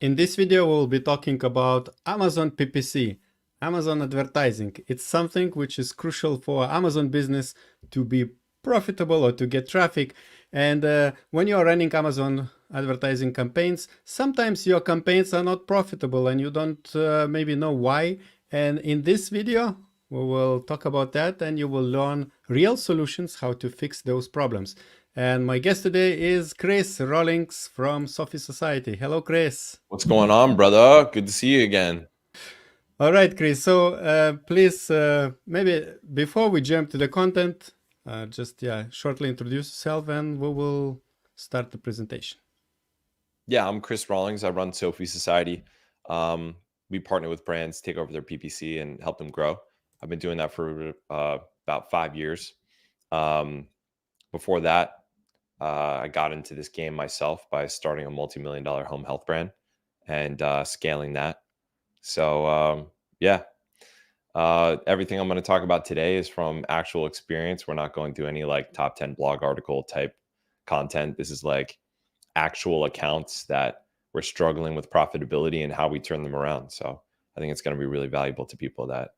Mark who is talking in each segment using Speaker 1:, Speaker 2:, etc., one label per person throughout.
Speaker 1: In this video, we'll be talking about Amazon PPC, Amazon advertising. It's something which is crucial for Amazon business to be profitable or to get traffic. And when you're running Amazon advertising campaigns, sometimes your campaigns are not profitable and you don't maybe know why. And in this video, we will talk about that and you will learn real solutions how to fix those problems. And my guest today is Chris Rawlings from Sophie Society. Hello, Chris.
Speaker 2: What's going on, brother? Good to see you again.
Speaker 1: All right, Chris. So please, maybe before we jump to the content, just shortly introduce yourself and we will start the presentation.
Speaker 2: Yeah, I'm Chris Rawlings. I run Sophie Society. We partner with brands, take over their PPC and help them grow. I've been doing that for about 5 years. Before that, I got into this game myself by starting a multi-million-dollar home health brand and scaling that. So everything I'm going to talk about today is from actual experience. We're not going through any like top 10 blog article type content. This is like actual accounts that we're struggling with profitability and how we turn them around. So I think it's going to be really valuable to people that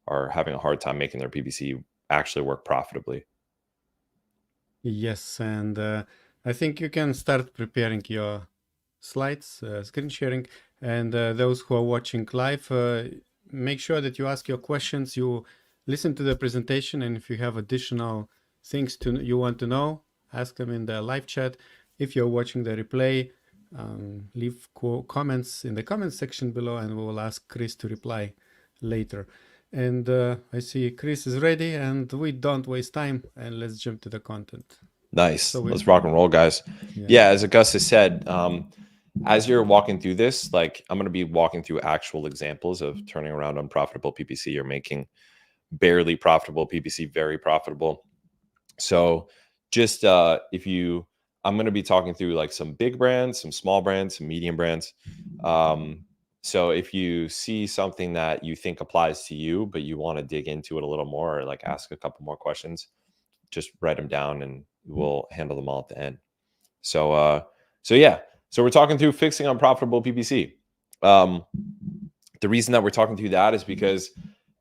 Speaker 2: are having a hard time making their PPC actually work profitably.
Speaker 1: Yes, and I think you can start preparing your slides, screen sharing, and those who are watching live, make sure that you ask your questions, you listen to the presentation, and if you have additional things you want to know, ask them in the live chat. If you're watching the replay, leave comments in the comments section below, and we will ask Chris to reply later. And I see Chris is ready, and we don't waste time, and let's jump to the content.
Speaker 2: Nice. So let's rock and roll, guys. Yeah, as Augustus said, as you're walking through this, like I'm going to be walking through actual examples of turning around unprofitable PPC or making barely profitable PPC very profitable. So just I'm going to be talking through like some big brands, some small brands, some medium brands. So if you see something that you think applies to you, but you want to dig into it a little more or like ask a couple more questions, just write them down and we'll handle them all at the end. So we're talking through fixing unprofitable PPC. The reason that we're talking through that is because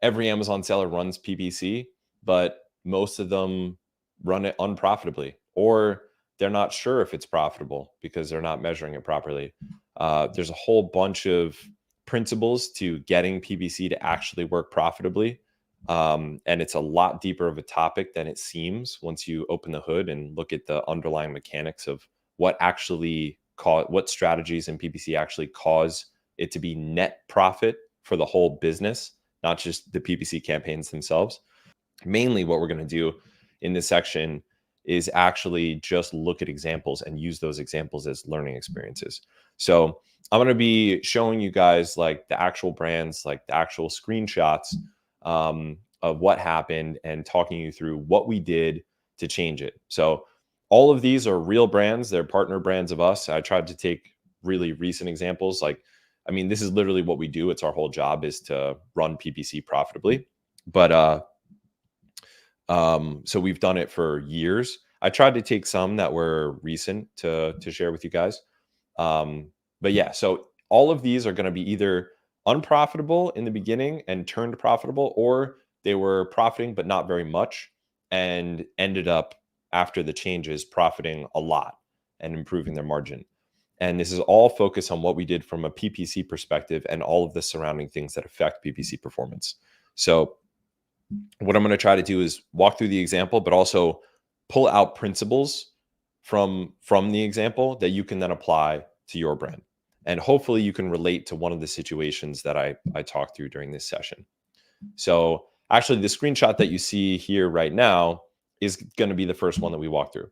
Speaker 2: every Amazon seller runs PPC, but most of them run it unprofitably, or they're not sure if it's profitable because they're not measuring it properly. There's a whole bunch of principles to getting PPC to actually work profitably. And it's a lot deeper of a topic than it seems once you open the hood and look at the underlying mechanics of what strategies in PPC actually cause it to be net profit for the whole business, not just the PPC campaigns themselves. Mainly what we're going to do in this section is actually just look at examples and use those examples as learning experiences. So I'm going to be showing you guys like the actual brands, like the actual screenshots of what happened and talking you through what we did to change it. So all of these are real brands. They're partner brands of us. I tried to take really recent examples. This is literally what we do. It's our whole job is to run PPC profitably. But so we've done it for years. I tried to take some that were recent to share with you guys. But yeah, so all of these are going to be either unprofitable in the beginning and turned profitable, or they were profiting but not very much and ended up after the changes profiting a lot and improving their margin. And this is all focused on what we did from a PPC perspective and all of the surrounding things that affect PPC performance. So what I'm going to try to do is walk through the example, but also pull out principles from the example that you can then apply to your brand. And hopefully you can relate to one of the situations that I talked through during this session. So actually the screenshot that you see here right now is going to be the first one that we walk through.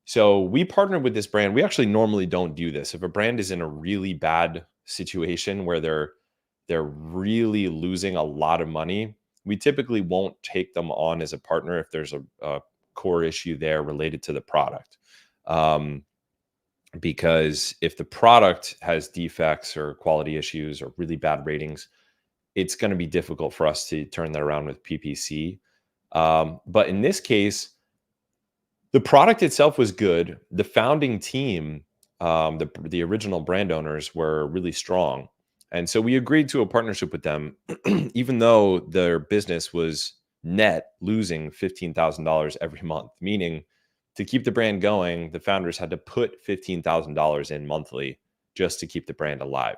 Speaker 2: So we partnered with this brand. We actually normally don't do this. If a brand is in a really bad situation where they're really losing a lot of money, we typically won't take them on as a partner if there's a core issue there related to the product. Because if the product has defects or quality issues or really bad ratings, it's going to be difficult for us to turn that around with PPC. But in this case, the product itself was good. The founding team the original brand owners were really strong. And so we agreed to a partnership with them, even though their business was net losing $15,000 every month, meaning to keep the brand going, the founders had to put $15,000 in monthly just to keep the brand alive.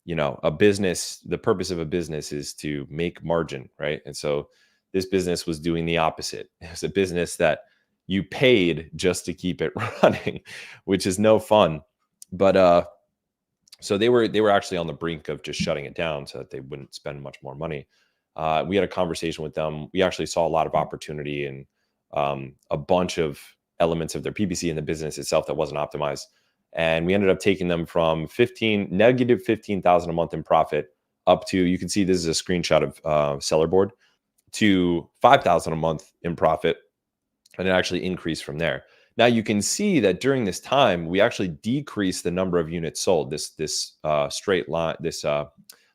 Speaker 2: A business, the purpose of a business is to make margin, right? And so this business was doing the opposite. It was a business that you paid just to keep it running, which is no fun. But so they were actually on the brink of just shutting it down so that they wouldn't spend much more money. We had a conversation with them. We actually saw a lot of opportunity and a bunch of elements of their PPC in the business itself that wasn't optimized. And we ended up taking them from negative 15,000 a month in profit up to, you can see this is a screenshot of seller board, to 5,000 a month in profit. And it actually increased from there. Now you can see that during this time, we actually decreased the number of units sold. This straight line, this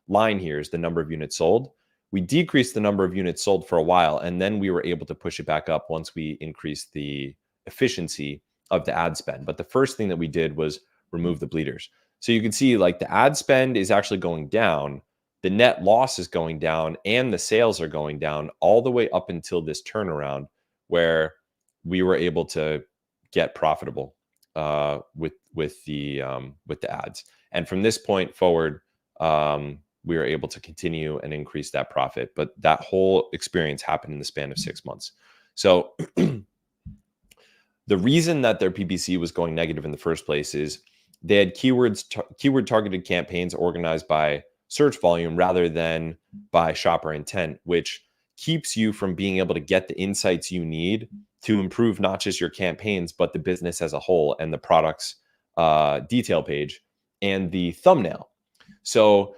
Speaker 2: line here is the number of units sold. We decreased the number of units sold for a while, and then we were able to push it back up once we increased the efficiency of the ad spend. But the first thing that we did was remove the bleeders. So you can see like the ad spend is actually going down, the net loss is going down, and the sales are going down all the way up until this turnaround where we were able to get profitable with the ads. And from this point forward, we were able to continue and increase that profit. But that whole experience happened in the span of 6 months. So the reason that their PPC was going negative in the first place is they had keyword targeted campaigns organized by search volume rather than by shopper intent, which keeps you from being able to get the insights you need to improve not just your campaigns, but the business as a whole and the product's detail page and the thumbnail. So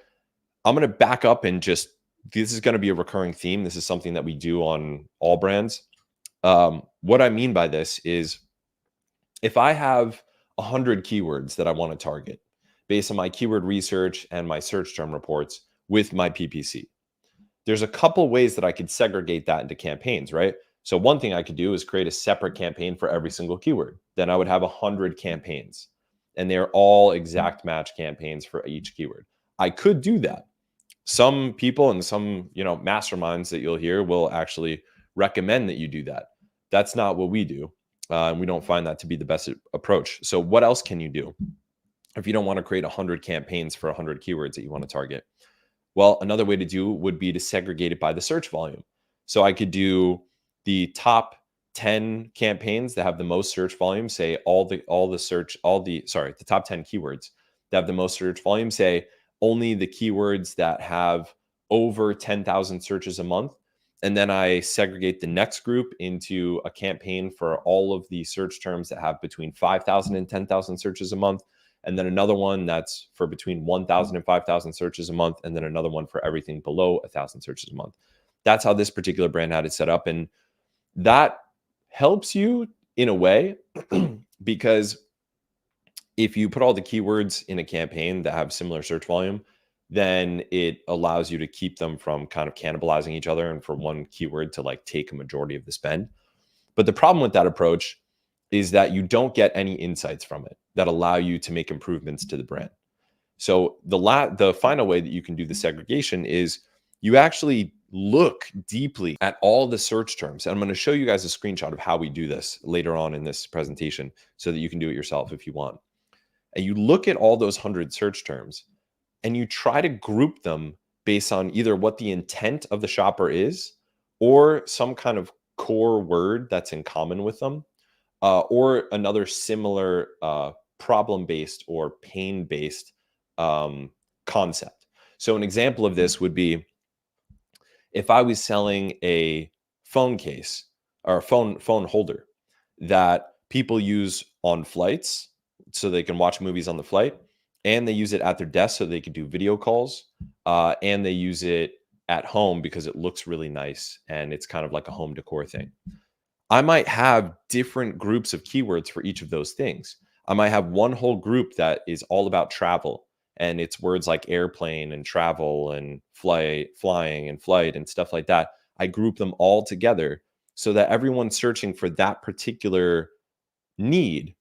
Speaker 2: I'm going to back up and this is going to be a recurring theme. This is something that we do on all brands. What I mean by this is if I have 100 keywords that I want to target based on my keyword research and my search term reports with my PPC, there's a couple ways that I could segregate that into campaigns, right? So one thing I could do is create a separate campaign for every single keyword. Then I would have 100 campaigns and they're all exact match campaigns for each keyword. I could do that. Some people and some, masterminds that you'll hear will actually recommend that you do that. That's not what we do. And we don't find that to be the best approach. So what else can you do if you don't want to create 100 campaigns for 100 keywords that you want to target? Well, another way to do would be to segregate it by the search volume. So I could do the top 10 campaigns that have the most search volume, say the top 10 keywords that have the most search volume, say only the keywords that have over 10,000 searches a month. And then I segregate the next group into a campaign for all of the search terms that have between 5,000 and 10,000 searches a month. And then another one that's for between 1,000 and 5,000 searches a month. And then another one for everything below 1,000 searches a month. That's how this particular brand had it set up. And that helps you in a way because if you put all the keywords in a campaign that have similar search volume, then it allows you to keep them from kind of cannibalizing each other and for one keyword to like take a majority of the spend. But the problem with that approach is that you don't get any insights from it that allow you to make improvements to the brand. So the final way that you can do the segregation is you actually look deeply at all the search terms. And I'm going to show you guys a screenshot of how we do this later on in this presentation so that you can do it yourself if you want. And you look at all those 100 search terms and you try to group them based on either what the intent of the shopper is or some kind of core word that's in common with them, or another similar problem-based or pain-based concept. So an example of this would be if I was selling a phone case or a phone holder that people use on flights so they can watch movies on the flight, and they use it at their desk so they can do video calls, and they use it at home because it looks really nice and it's kind of like a home decor thing. I might have different groups of keywords for each of those things. I might have one whole group that is all about travel, and it's words like airplane and travel and flying and flight and stuff like that. I group them all together so that everyone searching for that particular need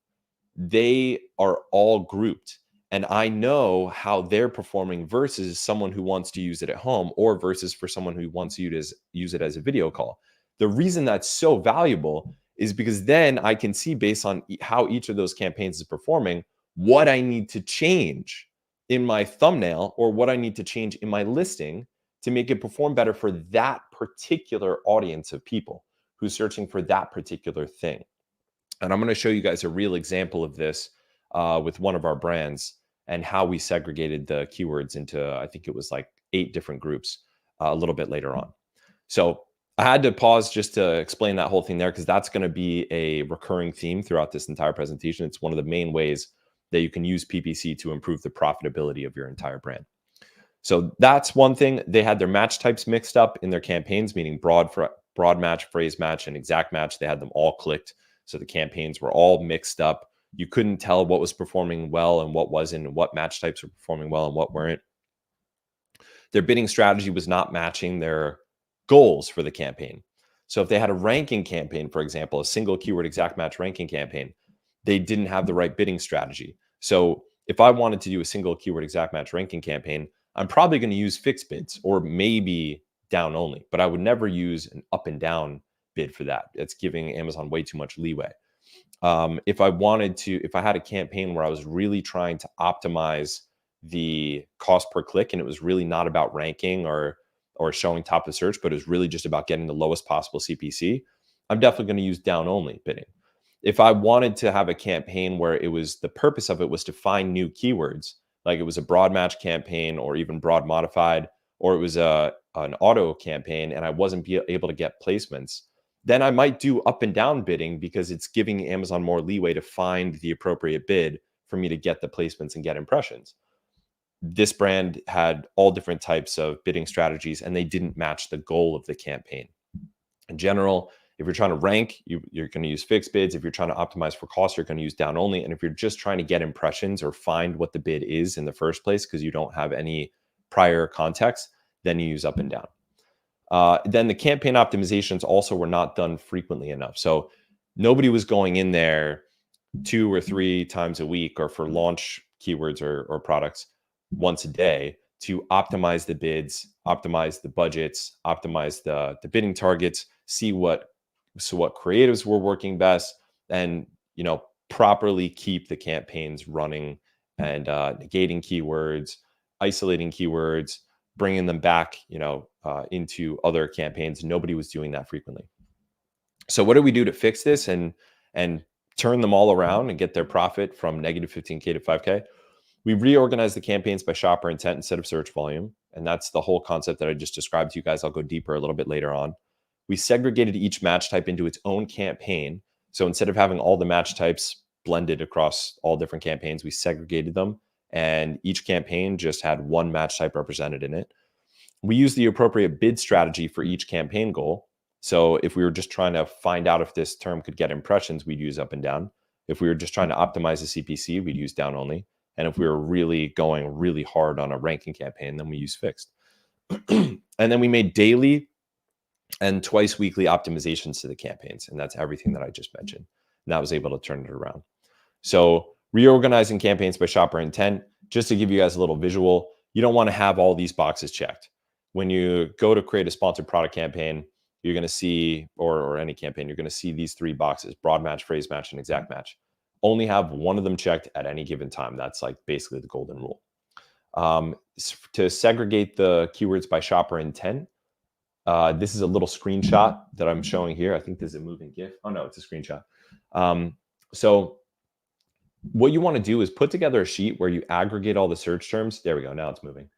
Speaker 2: they are all grouped. And I know how they're performing versus someone who wants to use it at home, or versus for someone who wants to use it as a video call. The reason that's so valuable is because then I can see, based on how each of those campaigns is performing, what I need to change in my thumbnail or what I need to change in my listing to make it perform better for that particular audience of people who's searching for that particular thing. And I'm going to show you guys a real example of this with one of our brands, and how we segregated the keywords into, I think it was like 8 different groups a little bit later on. So I had to pause just to explain that whole thing there, because that's going to be a recurring theme throughout this entire presentation. It's one of the main ways that you can use PPC to improve the profitability of your entire brand. So that's one thing. They had their match types mixed up in their campaigns, meaning broad match, phrase match, and exact match. They had them all clicked. So the campaigns were all mixed up. You couldn't tell what was performing well and what wasn't, and what match types were performing well and what weren't. Their bidding strategy was not matching their goals for the campaign. So if they had a ranking campaign, for example, a single keyword exact match ranking campaign, they didn't have the right bidding strategy. So if I wanted to do a single keyword exact match ranking campaign, I'm probably going to use fixed bids or maybe down only, but I would never use an up and down bid for that. It's giving Amazon way too much leeway. If I had a campaign where I was really trying to optimize the cost per click, and it was really not about ranking or showing top of search, but it was really just about getting the lowest possible CPC, I'm definitely going to use down only bidding. If I wanted to have a campaign where the purpose of it was to find new keywords, like it was a broad match campaign or even broad modified, or it was an auto campaign and I wasn't able to get placements, then I might do up and down bidding, because it's giving Amazon more leeway to find the appropriate bid for me to get the placements and get impressions. This brand had all different types of bidding strategies, and they didn't match the goal of the campaign. In general, if you're trying to rank, you're going to use fixed bids. If you're trying to optimize for cost, you're going to use down only. And if you're just trying to get impressions or find what the bid is in the first place, because you don't have any prior context, then you use up and down. Then the campaign optimizations also were not done frequently enough. So nobody was going in there 2 or 3 times a week, or for launch keywords or products once a day, to optimize the bids, optimize the budgets, optimize the bidding targets, see what creatives were working best, and properly keep the campaigns running, and negating keywords, isolating keywords, bringing them back, into other campaigns. Nobody was doing that frequently. So what do we do to fix this and turn them all around and get their profit from negative 15K to 5K? We reorganized the campaigns by shopper intent instead of search volume. And that's the whole concept that I just described to you guys. I'll go deeper a little bit later on. We segregated each match type into its own campaign. So instead of having all the match types blended across all different campaigns, we segregated them, and each campaign just had one match type represented in it. We use the appropriate bid strategy for each campaign goal. So if we were just trying to find out if this term could get impressions, we'd use up and down. If we were just trying to optimize the CPC, we'd use down only. And if we were really going really hard on a ranking campaign, then we use fixed. And then we made daily and twice weekly optimizations to the campaigns. And that's everything that I just mentioned. And that was able to turn it around. So reorganizing campaigns by shopper intent, just to give you guys a little visual, you don't want to have all these boxes checked. When you go to create a sponsored product campaign, you're going to see, or any campaign, you're going to see these 3 boxes: broad match, phrase match, and exact match. Only have one of them checked at any given time. That's like basically the golden rule. To segregate the keywords by shopper intent, this is a little screenshot that I'm showing here. I think there's a moving GIF. Oh no, it's a screenshot. So what you want to do is put together a sheet where you aggregate all the search terms. There we go. Now it's moving.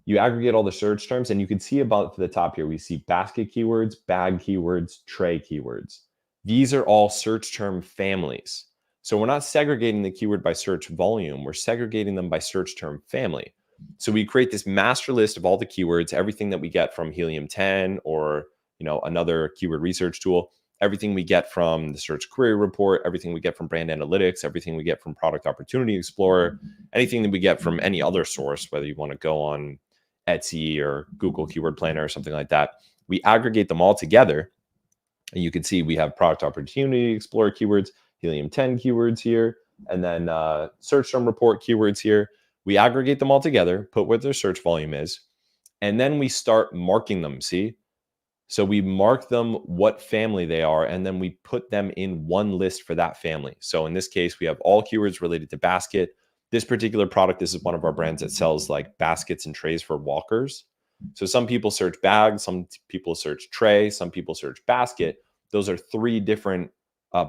Speaker 2: You aggregate all the search terms, and you can see about to the top here, we see basket keywords, bag keywords, tray keywords. These are all search term families. So we're not segregating the keyword by search volume. We're segregating them by search term family. So we create this master list of all the keywords, everything that we get from Helium 10 or another keyword research tool, everything we get from the Search Query Report, everything we get from Brand Analytics, everything we get from Product Opportunity Explorer, anything that we get from any other source, whether you want to go on Etsy or Google Keyword Planner or something like that. We aggregate them all together, and you can see we have Product Opportunity Explorer keywords, Helium 10 keywords here, and then search term report keywords here. We aggregate them all together, put what their search volume is, and then we start marking them. See? So we mark them what family they are, and then we put them in one list for that family. So in this case, we have all keywords related to basket. This particular product, this is one of our brands that sells like baskets and trays for walkers. So some people search bag, some people search tray, some people search basket. Those are 3 different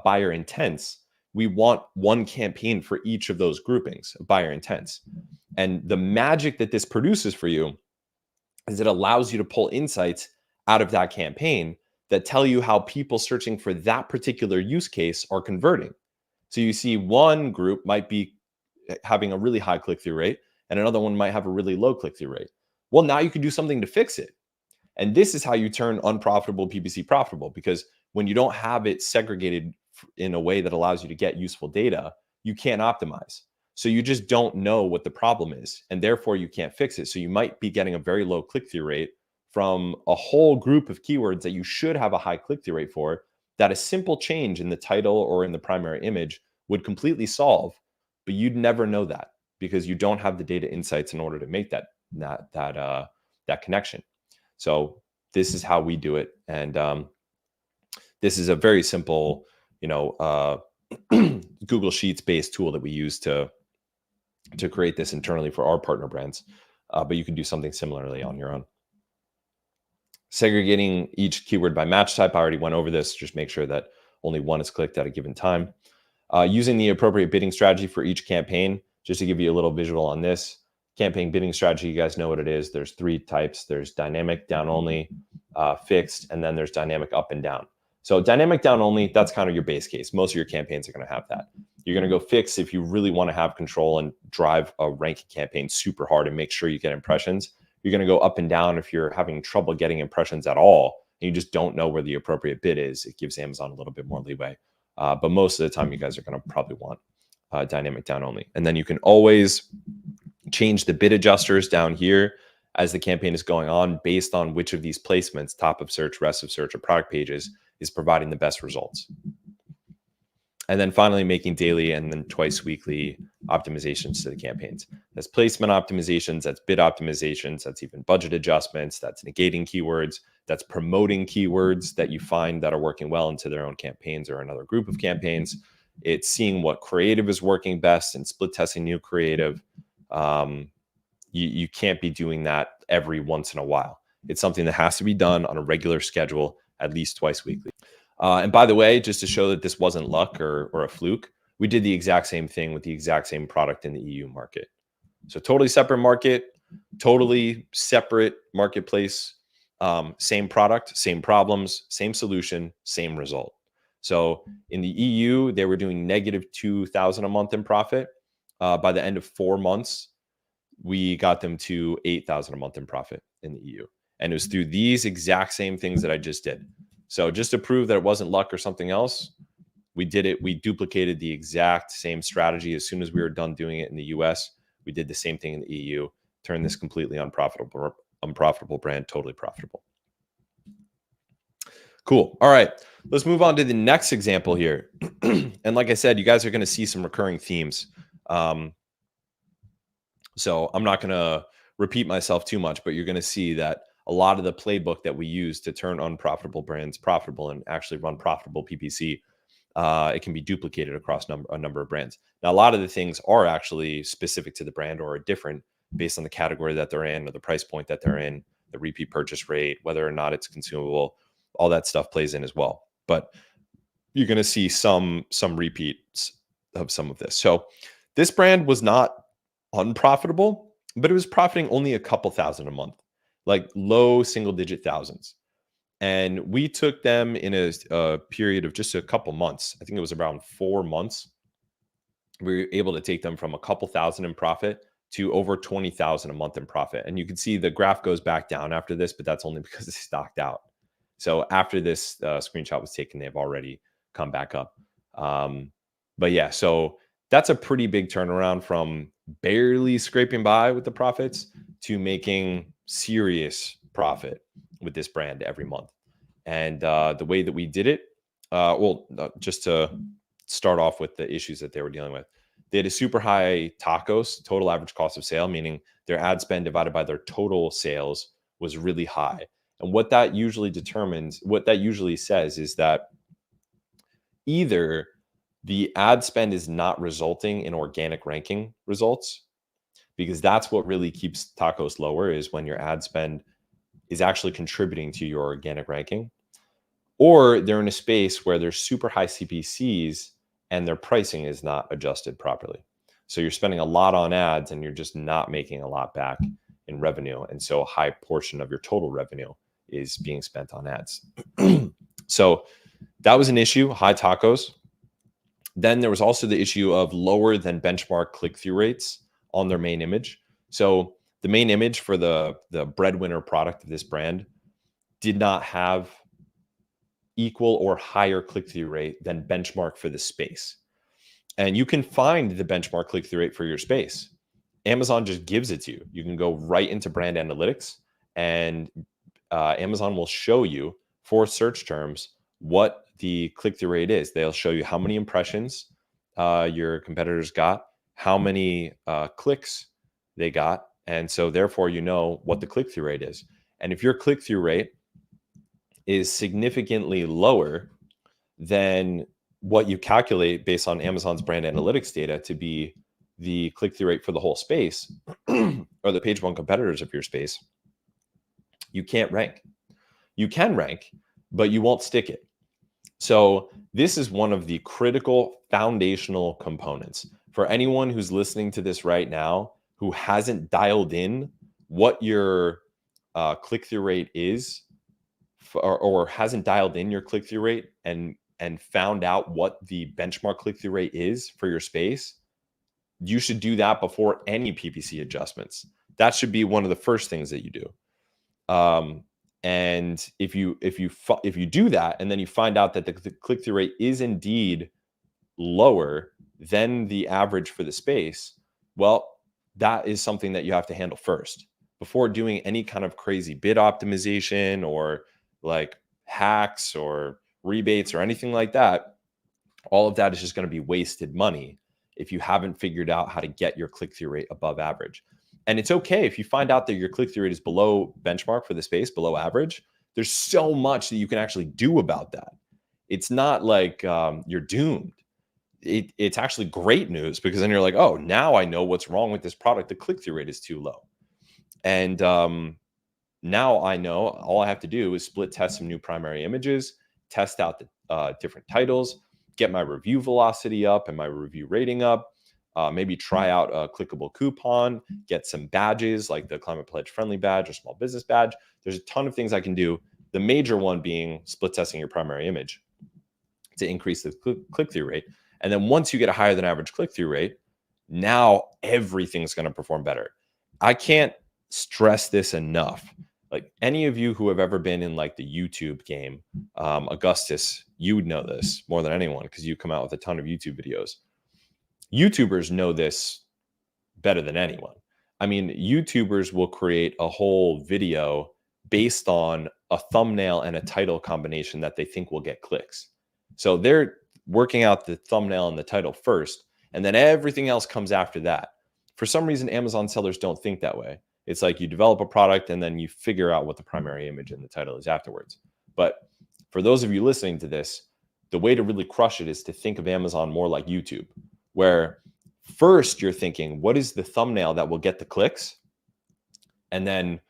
Speaker 2: buyer intents. We want one campaign for each of those groupings of buyer intents. And the magic that this produces for you is it allows you to pull insights out of that campaign that tell you how people searching for that particular use case are converting. So you see one group might be having a really high click-through rate and another one might have a really low click-through rate. Well, now you can do something to fix it. And this is how you turn unprofitable PPC profitable, because when you don't have it segregated in a way that allows you to get useful data, you can't optimize. So you just don't know what the problem is, and therefore you can't fix it. So you might be getting a very low click-through rate from a whole group of keywords that you should have a high click-through rate for, that a simple change in the title or in the primary image would completely solve, but you'd never know that because you don't have the data insights in order to make that connection. So this is how we do it, and this is a very simple, Google Sheets based tool that we use to create this internally for our partner brands, but you can do something similarly on your own. Segregating each keyword by match type. I already went over this. Just make sure that only one is clicked at a given time. Using the appropriate bidding strategy for each campaign. Just to give you a little visual on this. Campaign bidding strategy, you guys know what it is. There's 3 types. There's dynamic, down only, fixed, and then there's dynamic up and down. So dynamic down only, that's kind of your base case. Most of your campaigns are going to have that. You're going to go fixed if you really want to have control and drive a ranking campaign super hard and make sure you get impressions. You're going to go up and down if you're having trouble getting impressions at all and you just don't know where the appropriate bid is. It gives Amazon a little bit more leeway. But most of the time, you guys are going to probably want dynamic down only. And then you can always change the bid adjusters down here as the campaign is going on based on which of these placements, top of search, rest of search, or product pages, is providing the best results. And then finally, making daily and then twice weekly optimizations to the campaigns. That's placement optimizations, that's bid optimizations, that's even budget adjustments, that's negating keywords, that's promoting keywords that you find that are working well into their own campaigns or another group of campaigns. It's seeing what creative is working best and split testing new creative. You can't be doing that every once in a while. It's something that has to be done on a regular schedule, at least twice weekly. And by the way, just to show that this wasn't luck or a fluke, we did the exact same thing with the exact same product in the EU market. So totally separate market, totally separate marketplace, same product, same problems, same solution, same result. So in the EU, they were doing negative 2,000 a month in profit. By the end of 4 months, we got them to 8,000 a month in profit in the EU. And it was through these exact same things that I just did. So just to prove that it wasn't luck or something else, we did it. We duplicated the exact same strategy. As soon as we were done doing it in the US, we did the same thing in the EU, turned this completely unprofitable brand totally profitable. Cool. All right, let's move on to the next example here. And like I said, you guys are going to see some recurring themes. So I'm not going to repeat myself too much, but you're going to see that a lot of the playbook that we use to turn unprofitable brands profitable and actually run profitable PPC, it can be duplicated across a number of brands. Now, a lot of the things are actually specific to the brand or are different based on the category that they're in or the price point that they're in, the repeat purchase rate, whether or not it's consumable, all that stuff plays in as well. But you're going to see some repeats of some of this. So this brand was not unprofitable, but it was profiting only a couple thousand a month, like low single-digit thousands. And we took them in a period of just a couple months. I think it was around 4 months. We were able to take them from a couple thousand in profit to over 20,000 a month in profit. And you can see the graph goes back down after this, but that's only because it's stocked out. So after this screenshot was taken, they've already come back up. But yeah, so that's a pretty big turnaround from barely scraping by with the profits to making serious profit with this brand every month. And the way that we did it, just to start off with the issues that they were dealing with. they had a super high tacos, total average cost of sale, meaning their ad spend divided by their total sales was really high. And what that usually says is that either the ad spend is not resulting in organic ranking results, because that's what really keeps tacos lower, is when your ad spend is actually contributing to your organic ranking, or they're in a space where there's super high CPCs and their pricing is not adjusted properly. So you're spending a lot on ads and you're just not making a lot back in revenue. And so a high portion of your total revenue is being spent on ads. So that was an issue, high tacos. Then there was also the issue of lower than benchmark click-through rates on their main image. So the main image for the breadwinner product of this brand did not have equal or higher click-through rate than benchmark for the space. And you can find the benchmark click-through rate for your space. Amazon just gives it to you. You can go right into brand analytics, and Amazon will show you for search terms what the click-through rate is. They'll show you how many impressions your competitors got, how many clicks they got. And so therefore, you know what the click-through rate is. And if your click-through rate is significantly lower than what you calculate based on Amazon's brand analytics data to be the click-through rate for the whole space or the page one competitors of your space, you can't rank. You can rank, but you won't stick it. So this is one of the critical foundational components for anyone who's listening to this right now who hasn't dialed in what your click-through rate is, or hasn't dialed in your click-through rate and found out what the benchmark click-through rate is for your space. You should do that before any PPC adjustments. That should be one of the first things that you do. And if you do that, and then you find out that the click-through rate is indeed lower than the average for the space, well, that is something that you have to handle first before doing any kind of crazy bid optimization or like hacks or rebates or anything like that. All of that is just going to be wasted money if you haven't figured out how to get your click-through rate above average. And it's okay if you find out that your click-through rate is below benchmark for the space, below average. There's so much that you can actually do about that. It's not like you're doomed. It's actually great news, because then you're like, oh, now I know what's wrong with this product. The click-through rate is too low. And now I know all I have to do is split test some new primary images, test out the different titles, get my review velocity up and my review rating up, maybe try out a clickable coupon, get some badges like the Climate Pledge Friendly badge or Small Business badge. There's a ton of things I can do. The major one being split testing your primary image to increase the click-through rate. And then once you get a higher than average click-through rate, now everything's going to perform better. I can't stress this enough. Like, any of you who have ever been in like the YouTube game, Augustus, you would know this more than anyone because you come out with a ton of YouTube videos. YouTubers know this better than anyone. I mean, YouTubers will create a whole video based on a thumbnail and a title combination that they think will get clicks. So they're working out the thumbnail and the title first, and then everything else comes after that. For some reason, Amazon sellers don't think that way. It's like you develop a product and then you figure out what the primary image and the title is afterwards. But for those of you listening to this, the way to really crush it is to think of Amazon more like YouTube, where first you're thinking, what is the thumbnail that will get the clicks? And then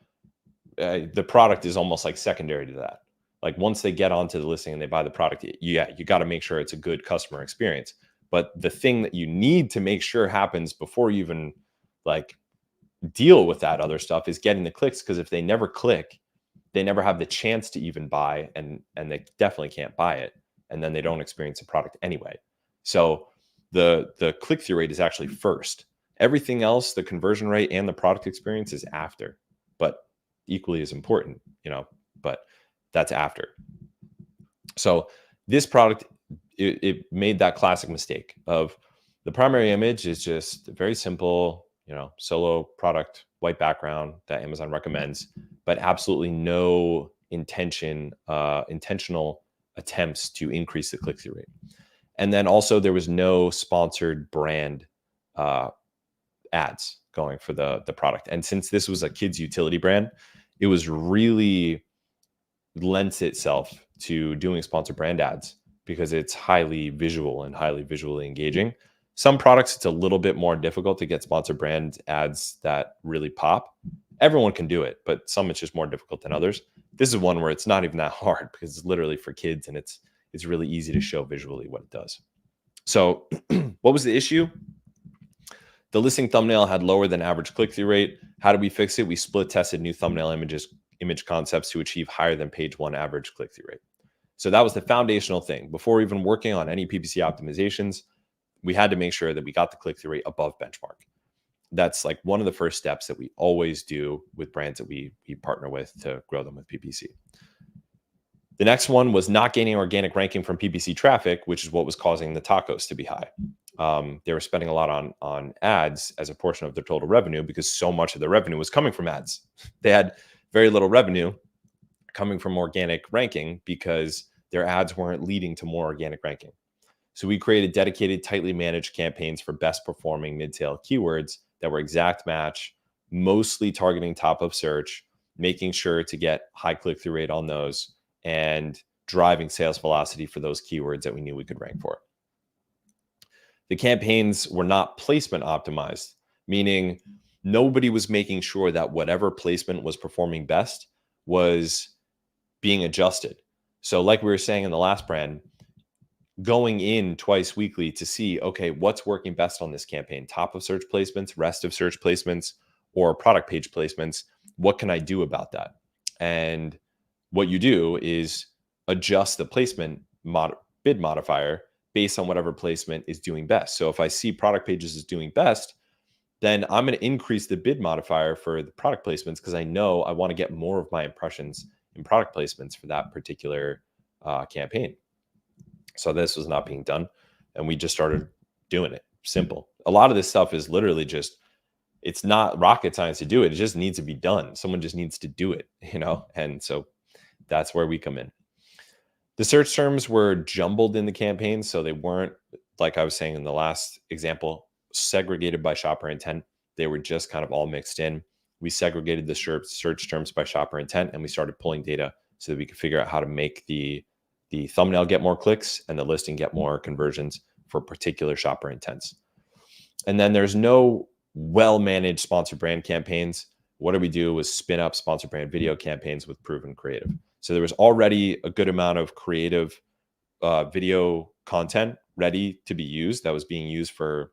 Speaker 2: the product is almost like secondary to that. Like, once they get onto the listing and they buy the product, you got to make sure it's a good customer experience. But the thing that you need to make sure happens before you even like deal with that other stuff is getting the clicks, because if they never click, they never have the chance to even buy, and they definitely can't buy it, and then they don't experience the product anyway. So the click-through rate is actually first. Everything else, the conversion rate and the product experience, is after, but equally as important, but that's after. So this product, it made that classic mistake of the primary image is just very simple, solo product, white background that Amazon recommends, but absolutely no intentional attempts to increase the click-through rate. And then also there was no sponsored brand ads going for the product. And since this was a kids utility brand, it was really lends itself to doing sponsored brand ads because it's highly visual and highly visually engaging. Some products, it's a little bit more difficult to get sponsored brand ads that really pop. Everyone can do it, but some it's just more difficult than others. This is one where it's not even that hard because it's literally for kids and it's really easy to show visually what it does. So what was the issue? The listing thumbnail had lower than average click-through rate. How did we fix it? We split tested new thumbnail image concepts to achieve higher than page one average click-through rate. So that was the foundational thing. Before even working on any PPC optimizations, we had to make sure that we got the click-through rate above benchmark. That's like one of the first steps that we always do with brands that we partner with to grow them with PPC. The next one was not gaining organic ranking from PPC traffic, which is what was causing the tacos to be high. They were spending a lot on ads as a portion of their total revenue because so much of their revenue was coming from ads. They had very little revenue coming from organic ranking because their ads weren't leading to more organic ranking. So we created dedicated, tightly managed campaigns for best performing mid-tail keywords that were exact match, mostly targeting top of search, making sure to get high click-through rate on those and driving sales velocity for those keywords that we knew we could rank for. The campaigns were not placement optimized, meaning nobody was making sure that whatever placement was performing best was being adjusted. So like we were saying in the last brand, going in twice weekly to see, okay, what's working best on this campaign? Top of search placements, rest of search placements, or product page placements. What can I do about that? And what you do is adjust the placement bid modifier based on whatever placement is doing best. So if I see product pages is doing best, then I'm going to increase the bid modifier for the product placements because I know I want to get more of my impressions in product placements for that particular campaign. So this was not being done, and we just started doing it. Simple. A lot of this stuff is literally just, it's not rocket science to do it. It just needs to be done. Someone just needs to do it, And so that's where we come in. The search terms were jumbled in the campaign, so they weren't, like I was saying in the last example, segregated by shopper intent. They were just kind of all mixed in. We segregated the search terms by shopper intent, and we started pulling data so that we could figure out how to make the thumbnail get more clicks and the listing get more conversions for particular shopper intents. And then there's no well-managed sponsored brand campaigns. What do we do is spin up sponsored brand video campaigns with proven creative. So there was already a good amount of creative video content ready to be used that was being used for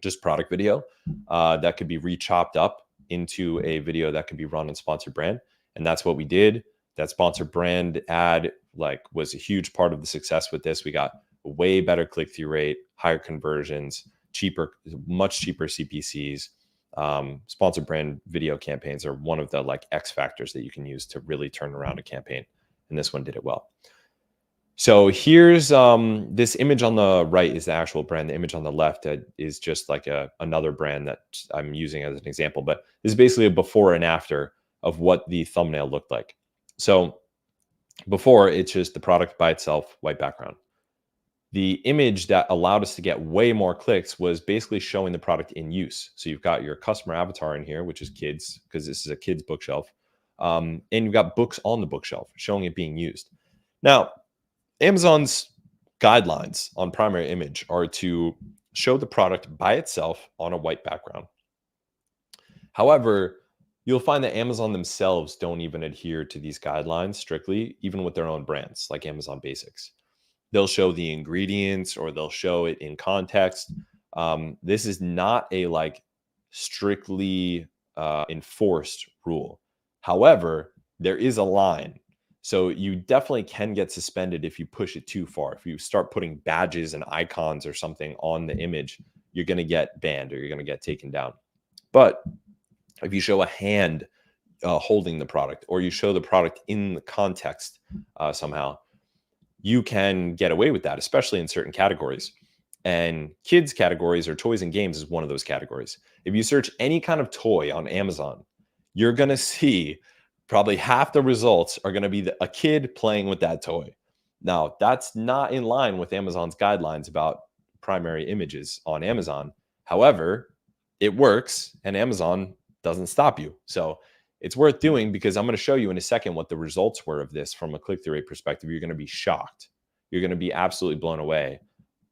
Speaker 2: just product video that could be re-chopped up into a video that could be run on sponsored brand. And that's what we did. That sponsored brand ad was a huge part of the success with this. We got a way better click-through rate, higher conversions, much cheaper CPCs. Sponsored brand video campaigns are one of the X factors that you can use to really turn around a campaign. And this one did it well. So here's this image on the right is the actual brand. The image on the left is just another brand that I'm using as an example. But this is basically a before and after of what the thumbnail looked like. So before, it's just the product by itself, white background. The image that allowed us to get way more clicks was basically showing the product in use. So you've got your customer avatar in here, which is kids, because this is a kids bookshelf. And you've got books on the bookshelf showing it being used. Now, Amazon's guidelines on primary image are to show the product by itself on a white background. However, you'll find that Amazon themselves don't even adhere to these guidelines strictly, even with their own brands like Amazon Basics. They'll show the ingredients or they'll show it in context. This is not a strictly enforced rule. However, there is a line. So you definitely can get suspended if you push it too far. If you start putting badges and icons or something on the image, you're going to get banned or you're going to get taken down. But if you show a hand holding the product or you show the product in the context somehow, you can get away with that, especially in certain categories. And kids categories or toys and games is one of those categories. If you search any kind of toy on Amazon, you're going to see probably half the results are going to be a kid playing with that toy. Now, that's not in line with Amazon's guidelines about primary images on Amazon. However, it works and Amazon doesn't stop you. So it's worth doing, because I'm going to show you in a second what the results were of this from a click-through rate perspective. You're going to be shocked. You're going to be absolutely blown away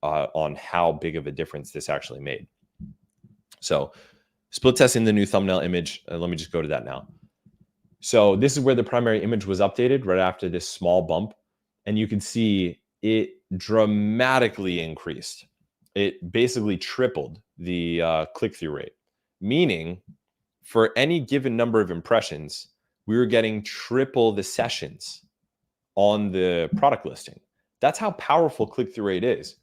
Speaker 2: on how big of a difference this actually made. So split testing the new thumbnail image. Let me just go to that now. So this is where the primary image was updated right after this small bump. And you can see it dramatically increased. It basically tripled the click-through rate, meaning for any given number of impressions, we were getting triple the sessions on the product listing. That's how powerful click-through rate is.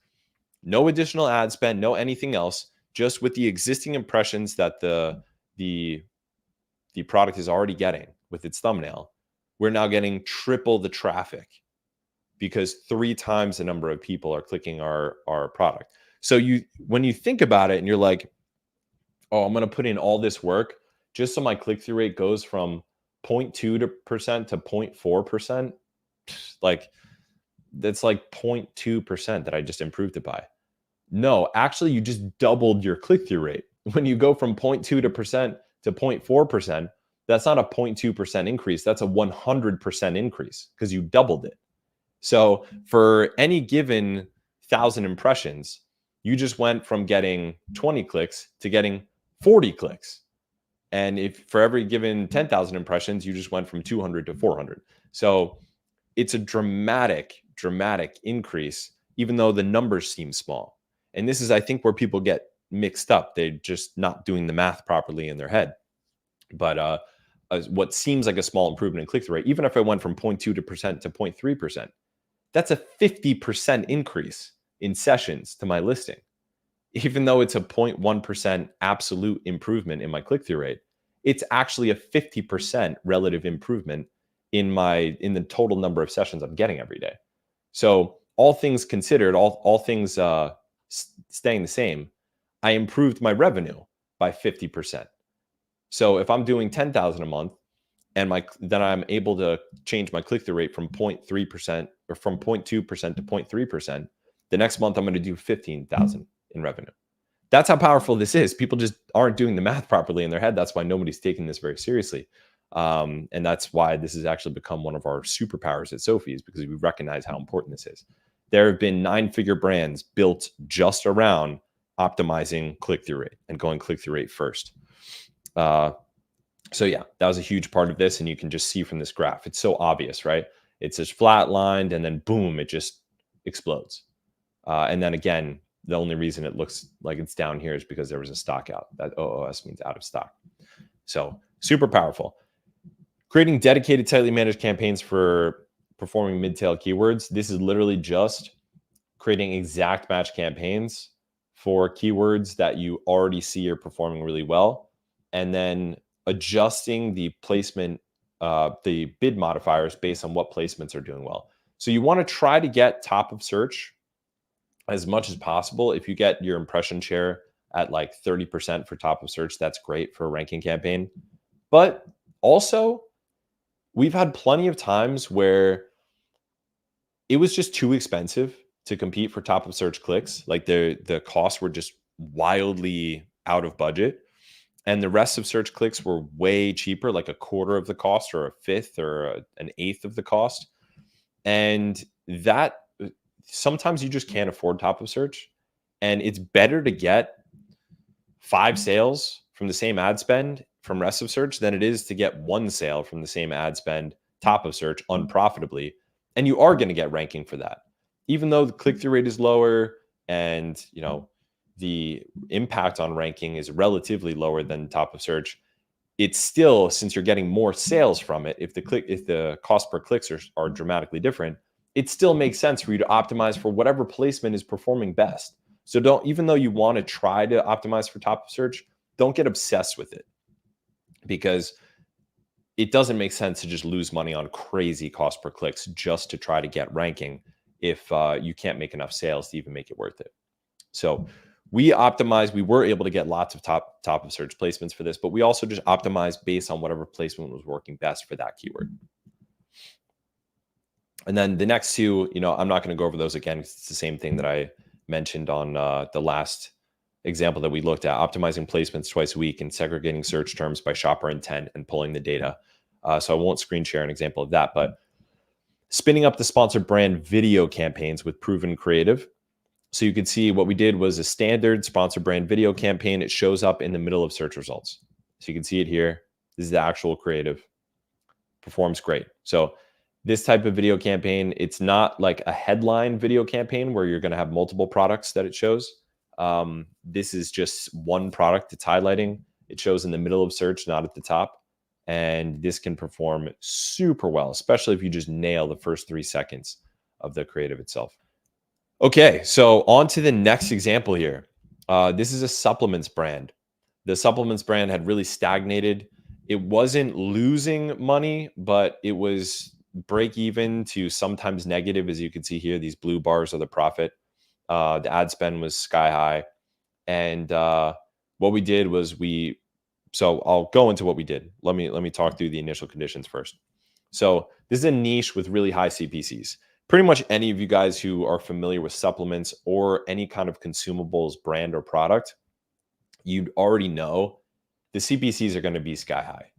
Speaker 2: No additional ad spend, no anything else, just with the existing impressions that the product is already getting with its thumbnail, we're now getting triple the traffic, because 3 times the number of people are clicking our product. So when you think about it and you're like, oh, I'm going to put in all this work just so my click-through rate goes from 0.2% to 0.4%, like that's like 0.2% that I just improved it by. No, actually, you just doubled your click-through rate. When you go from 0.2% to 0.4%, that's not a 0.2% increase. That's a 100% increase, because you doubled it. So for any given 1,000 impressions, you just went from getting 20 clicks to getting 40 clicks. And if for every given 10,000 impressions, you just went from 200 to 400. So it's a dramatic increase, even though the numbers seem small. And this is, I think, where people get mixed up. They're just not doing the math properly in their head. But what seems like a small improvement in click-through rate, even if I went from 0.2% to 0.3%, that's a 50% increase in sessions to my listing. Even though it's a 0.1% absolute improvement in my click-through rate, it's actually a 50% relative improvement in the total number of sessions I'm getting every day. So all things considered, all things staying the same, I improved my revenue by 50%. So if I'm doing 10,000 a month, and then I'm able to change my click-through rate from 0.3% or from 0.2% to 0.3%, the next month I'm going to do 15,000 in revenue. That's how powerful this is. People just aren't doing the math properly in their head. That's why nobody's taking this very seriously. And that's why this has actually become one of our superpowers at Sophie's, because we recognize how important this is. There have been 9-figure brands built just around optimizing click-through rate and going click-through rate first. So yeah, that was a huge part of this. And you can just see from this graph, it's so obvious, right? It's just flatlined and then boom, it just explodes. And then again, the only reason it looks like it's down here is because there was a stock out. That OOS means out of stock. So super powerful. Creating dedicated, tightly managed campaigns for performing mid-tail keywords. This is literally just creating exact match campaigns for keywords that you already see are performing really well, and then adjusting the placement, the bid modifiers based on what placements are doing well. So you want to try to get top of search as much as possible. If you get your impression share at like 30% for top of search, that's great for a ranking campaign. But also, we've had plenty of times where it was just too expensive to compete for top of search clicks. Like the costs were just wildly out of budget. And the rest of search clicks were way cheaper, like a quarter of the cost or a fifth or an eighth of the cost. And that sometimes you just can't afford top of search. And it's better to get 5 sales from the same ad spend from rest of search than it is to get 1 sale from the same ad spend top of search unprofitably. And you are going to get ranking for that. Even though the click-through rate is lower and, the impact on ranking is relatively lower than top of search, it's still, since you're getting more sales from it, if the cost per clicks are dramatically different, it still makes sense for you to optimize for whatever placement is performing best. So even though you want to try to optimize for top of search, don't get obsessed with it, because it doesn't make sense to just lose money on crazy cost per clicks just to try to get ranking if you can't make enough sales to even make it worth it. So we were able to get lots of top of search placements for this, but we also just optimized based on whatever placement was working best for that keyword. And then the next 2, I'm not going to go over those again. It's the same thing that I mentioned on the last example that we looked at, optimizing placements twice a week and segregating search terms by shopper intent and pulling the data. So I won't screen share an example of that, but spinning up the sponsored brand video campaigns with proven creative. So you can see what we did was a standard sponsored brand video campaign. It shows up in the middle of search results. So you can see it here. This is the actual creative. Performs great. So this type of video campaign, it's not like a headline video campaign where you're going to have multiple products that it shows. This is just one product it's highlighting. It shows in the middle of search, not at the top. And this can perform super well, especially if you just nail the first 3 seconds of the creative itself. Okay, so on to the next example here. This is a supplements brand. The supplements brand had really stagnated. It wasn't losing money, but it was break even to sometimes negative. As you can see here, these blue bars are the profit. The ad spend was sky high. And what we did was so I'll go into what we did. Let me talk through the initial conditions first. So this is a niche with really high CPCs. Pretty much any of you guys who are familiar with supplements or any kind of consumables brand or product, you'd already know the CPCs are going to be sky high.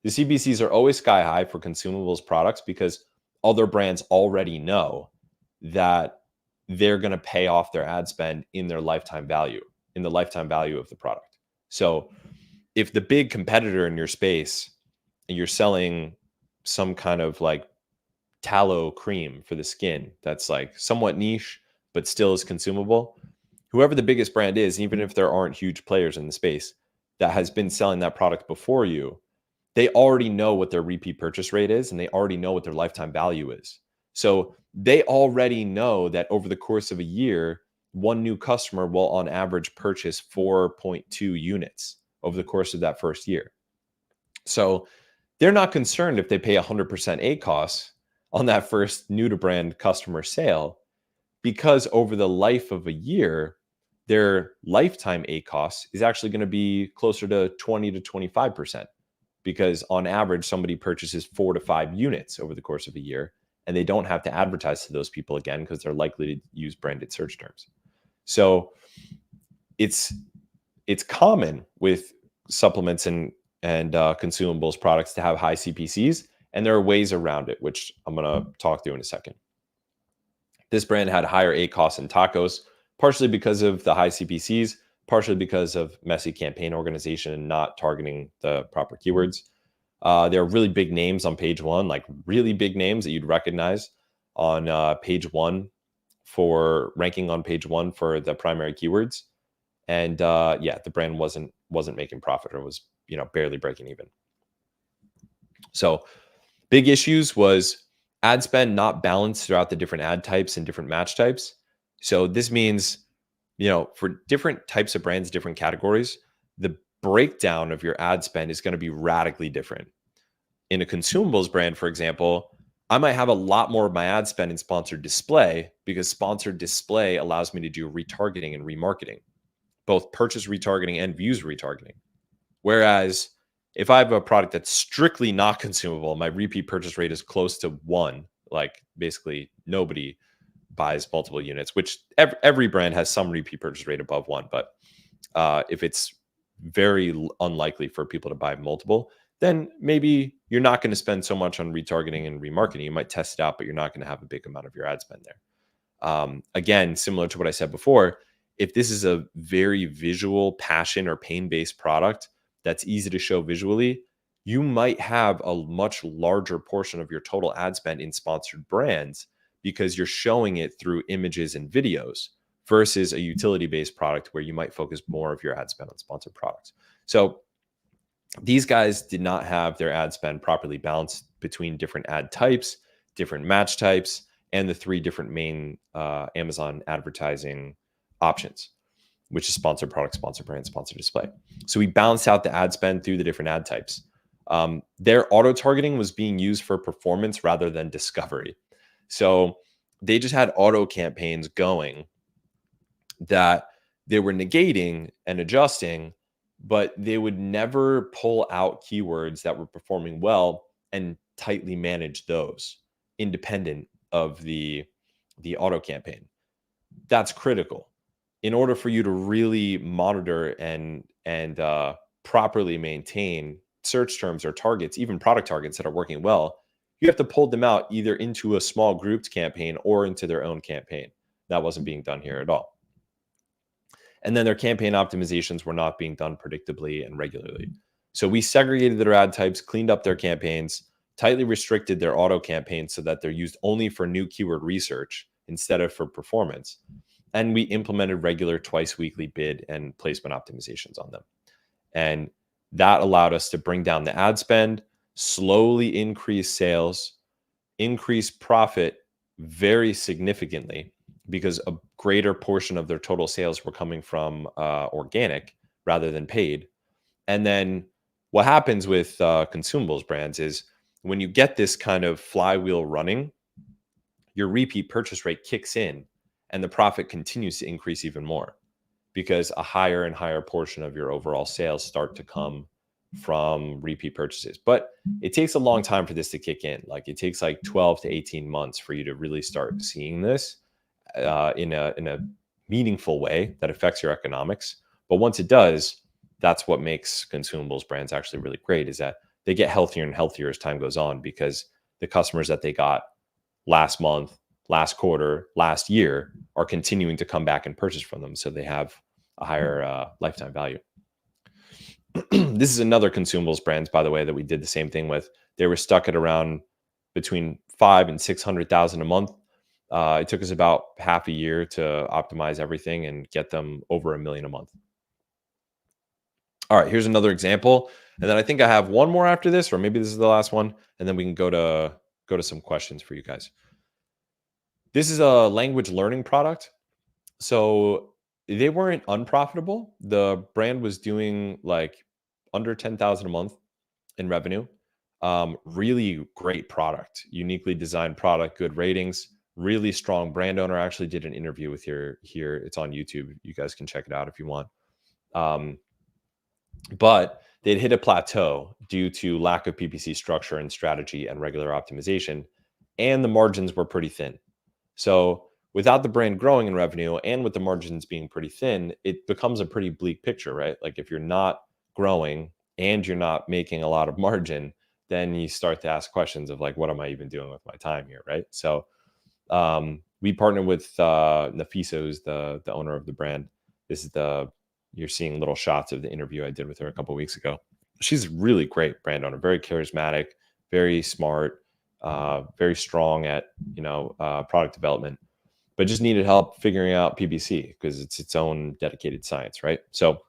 Speaker 2: The CPCs are always sky high for consumables products because other brands already know that they're going to pay off their ad spend in their lifetime value, in the lifetime value of the product. So if the big competitor in your space and you're selling some kind of like tallow cream for the skin that's like somewhat niche but still is consumable, whoever the biggest brand is, even if there aren't huge players in the space that has been selling that product before you, they already know what their repeat purchase rate is and they already know what their lifetime value is. So they already know that over the course of a year, one new customer will on average purchase 4.2 units over the course of that first year. So they're not concerned if they pay 100% ACoS on that first new to brand customer sale, because over the life of a year, their lifetime ACoS is actually going to be closer to 20 to 25%, because on average, somebody purchases 4 to 5 units over the course of a year, and they don't have to advertise to those people again because they're likely to use branded search terms. So it's common with supplements and consumables products to have high CPCs, and there are ways around it, which I'm going to talk through in a second. This brand had higher ACoS than tacos, partially because of the high CPCs, partially because of messy campaign organization and not targeting the proper keywords. There are really big names on page one, like really big names that you'd recognize on page one for ranking on page one for the primary keywords. And the brand wasn't making profit, or was barely breaking even. So big issues was ad spend not balanced throughout the different ad types and different match types. So this means, for different types of brands, different categories, the breakdown of your ad spend is going to be radically different. In a consumables brand, for example, I might have a lot more of my ad spend in sponsored display, because sponsored display allows me to do retargeting and remarketing, both purchase retargeting and views retargeting. Whereas if I have a product that's strictly not consumable, my repeat purchase rate is close to 1, like basically nobody buys multiple units, which every brand has some repeat purchase rate above 1. But if it's very unlikely for people to buy multiple, then maybe you're not going to spend so much on retargeting and remarketing. You might test it out, but you're not going to have a big amount of your ad spend there. Again, similar to what I said before, if this is a very visual, passion or pain-based product that's easy to show visually, you might have a much larger portion of your total ad spend in sponsored brands because you're showing it through images and videos, versus a utility-based product where you might focus more of your ad spend on sponsored products. So these guys did not have their ad spend properly balanced between different ad types, different match types, and the 3 different main Amazon advertising options, which is sponsored product, sponsored brand, sponsored display. So we balanced out the ad spend through the different ad types. Their auto targeting was being used for performance rather than discovery. So they just had auto campaigns going that they were negating and adjusting, but they would never pull out keywords that were performing well and tightly manage those independent of the auto campaign. That's critical. in order for you to really monitor and properly maintain search terms or targets, even product targets that are working well, you have to pull them out either into a small grouped campaign or into their own campaign. That wasn't being done here at all. And then their campaign optimizations were not being done predictably and regularly. So we segregated their ad types, cleaned up their campaigns, tightly restricted their auto campaigns so that they're used only for new keyword research instead of for performance. And we implemented regular twice weekly bid and placement optimizations on them. And that allowed us to bring down the ad spend, slowly increase sales, increase profit very significantly, because a greater portion of their total sales were coming from organic rather than paid. And then what happens with consumables brands is when you get this kind of flywheel running, your repeat purchase rate kicks in and the profit continues to increase even more, because a higher and higher portion of your overall sales start to come from repeat purchases. But it takes a long time for this to kick in. Like it takes like 12 to 18 months for you to really start seeing this in a meaningful way that affects your economics. But once it does, that's what makes consumables brands actually really great, is that they get healthier and healthier as time goes on, because the customers that they got last month, last quarter, last year are continuing to come back and purchase from them. So they have a higher lifetime value. This is another consumables brands, by the way, that we did the same thing with. They were stuck at around between 500,000 and 600,000 a month. It took us about half a year to optimize everything and get them over $1 million a month. All right, here's another example. And then I think I have one more after this, or maybe this is the last one. And then we can go to some questions for you guys. This is a language learning product. So they weren't unprofitable. The brand was doing like under 10,000 a month in revenue. Really great product, uniquely designed product, good ratings, really strong brand owner. I actually did an interview with here. It's on YouTube. You guys can check it out if you want. But they'd hit a plateau due to lack of PPC structure and strategy and regular optimization, and the margins were pretty thin. So without the brand growing in revenue and with the margins being pretty thin, it becomes a pretty bleak picture, right? Like if you're not growing and you're not making a lot of margin, then you start to ask questions of like, what am I even doing with my time here, right? So we partnered with Nafisa, who's the owner of the brand. This is you're seeing little shots of the interview I did with her a couple of weeks ago. She's a really great brand owner, very charismatic, very smart, very strong at product development, but just needed help figuring out PPC because it's its own dedicated science, right? So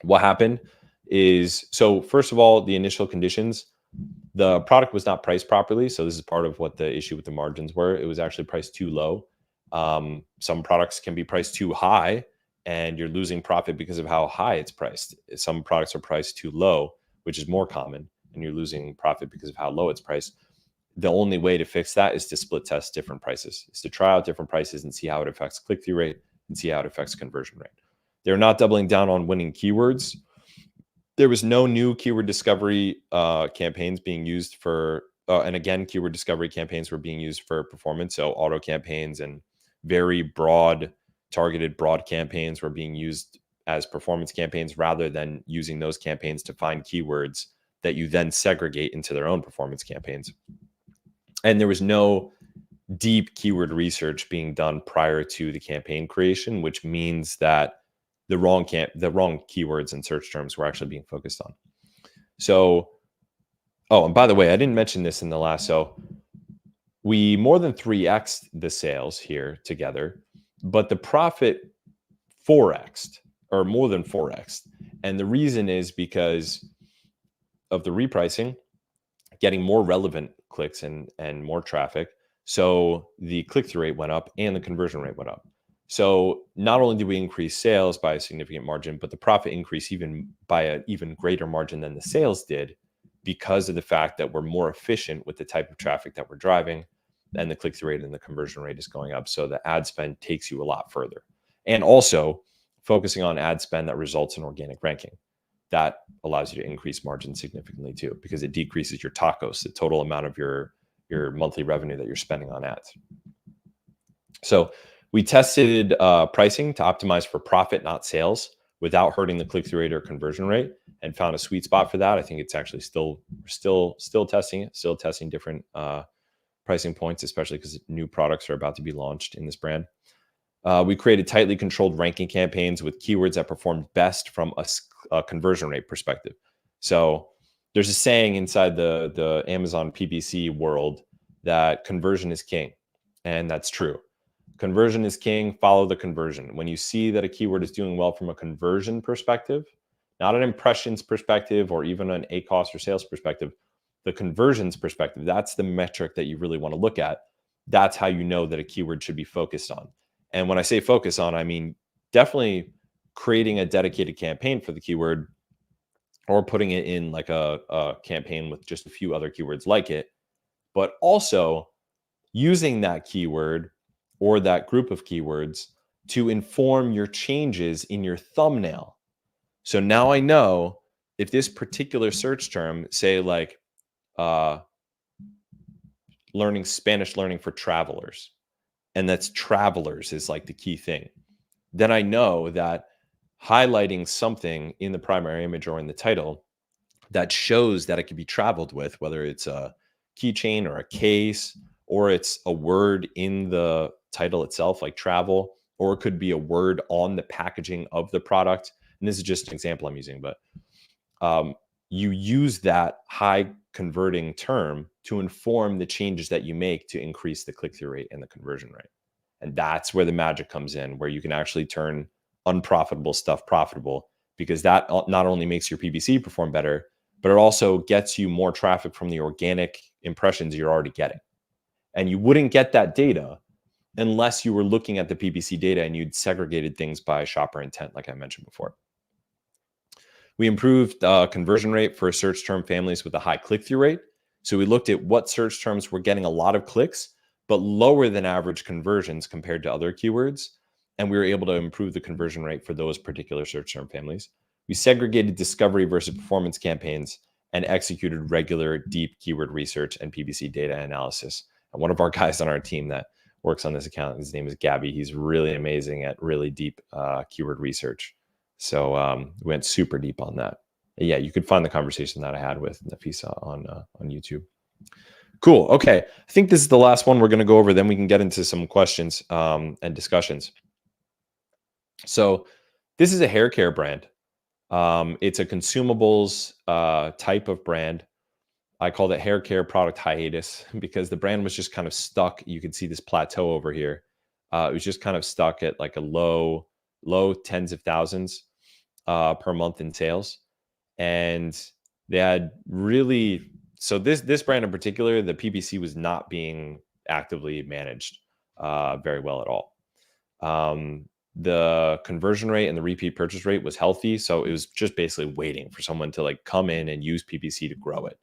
Speaker 2: what happened is, first of all, the initial conditions, the product was not priced properly. So this is part of what the issue with the margins were. It was actually priced too low. Some products can be priced too high and you're losing profit because of how high it's priced. Some products are priced too low, which is more common, and you're losing profit because of how low it's priced. The only way to fix that is to split test different prices, is to try out different prices and see how it affects click-through rate and see how it affects conversion rate. They're not doubling down on winning keywords. There was no new keyword discovery campaigns being used for, and again, keyword discovery campaigns were being used for performance. So auto campaigns and very broad, targeted broad campaigns were being used as performance campaigns rather than using those campaigns to find keywords that you then segregate into their own performance campaigns. And there was no deep keyword research being done prior to the campaign creation, which means that the wrong keywords and search terms were actually being focused on. So, and by the way, I didn't mention this in the last. So we more than 3x'd the sales here together, but the profit 4x'd, or more than 4x'd. And the reason is because of the repricing, getting more relevant clicks and more traffic. So the click-through rate went up and the conversion rate went up. So not only did we increase sales by a significant margin, but the profit increased even by an even greater margin than the sales did, because of the fact that we're more efficient with the type of traffic that we're driving, and the click-through rate and the conversion rate is going up. So the ad spend takes you a lot further. And also focusing on ad spend that results in organic ranking. That allows you to increase margin significantly too, because it decreases your tacos, the total amount of your monthly revenue that you're spending on ads. So We tested pricing to optimize for profit, not sales, without hurting the click-through rate or conversion rate, and found a sweet spot for that. I think it's actually still testing it, still testing different pricing points, especially because new products are about to be launched in this brand. We created tightly controlled ranking campaigns with keywords that performed best from a conversion rate perspective. So there's a saying inside the Amazon PPC world that conversion is king, and that's true. Conversion is king. Follow the conversion. When you see that a keyword is doing well from a conversion perspective, not an impressions perspective or even an ACoS or sales perspective, the conversions perspective, that's the metric that you really want to look at. That's how you know that a keyword should be focused on. And when I say focus on, I mean definitely creating a dedicated campaign for the keyword or putting it in like a campaign with just a few other keywords like it, but also using that keyword or that group of keywords to inform your changes in your thumbnail. So now I know if this particular search term, say like Spanish learning for travelers, and that's travelers is like the key thing, then I know that highlighting something in the primary image or in the title that shows that it can be traveled with, whether it's a keychain or a case, or it's a word in the title itself, like travel, or it could be a word on the packaging of the product. And this is just an example I'm using, but you use that high converting term to inform the changes that you make to increase the click-through rate and the conversion rate. And that's where the magic comes in, where you can actually turn unprofitable stuff profitable, because that not only makes your PPC perform better, but it also gets you more traffic from the organic impressions you're already getting. And you wouldn't get that data unless you were looking at the PPC data and you'd segregated things by shopper intent, like I mentioned before. We improved conversion rate for search term families with a high click-through rate. So we looked at what search terms were getting a lot of clicks, but lower than average conversions compared to other keywords. And we were able to improve the conversion rate for those particular search term families. We segregated discovery versus performance campaigns and executed regular deep keyword research and PPC data analysis. And one of our guys on our team that works on this account, his name is Gabby. He's really amazing at really deep keyword research. So we went super deep on that. And yeah, you could find the conversation that I had with Nafisa on YouTube. Cool. Okay. I think this is the last one we're going to go over. Then we can get into some questions and discussions. So this is a hair care brand. It's a consumables type of brand. I called it Haircare product hiatus because the brand was just kind of stuck. You can see this plateau over here. It was just kind of stuck at like a low tens of thousands per month in sales. And they had really, so this brand in particular, the PPC was not being actively managed very well at all. The conversion rate and the repeat purchase rate was healthy. So it was just basically waiting for someone to like come in and use PPC to grow it.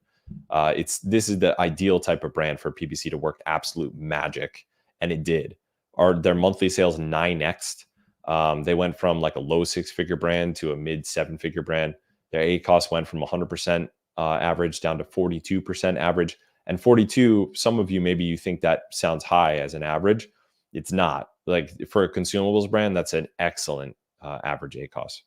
Speaker 2: This is the ideal type of brand for PPC to work absolute magic. And it did. Their monthly sales 9x'd. They went from like a low 6-figure brand to a mid 7-figure brand. Their ACoS went from 100% average down to 42% average. And 42, some of you, maybe you think that sounds high as an average. It's not. Like for a consumables brand, that's an excellent average ACoS.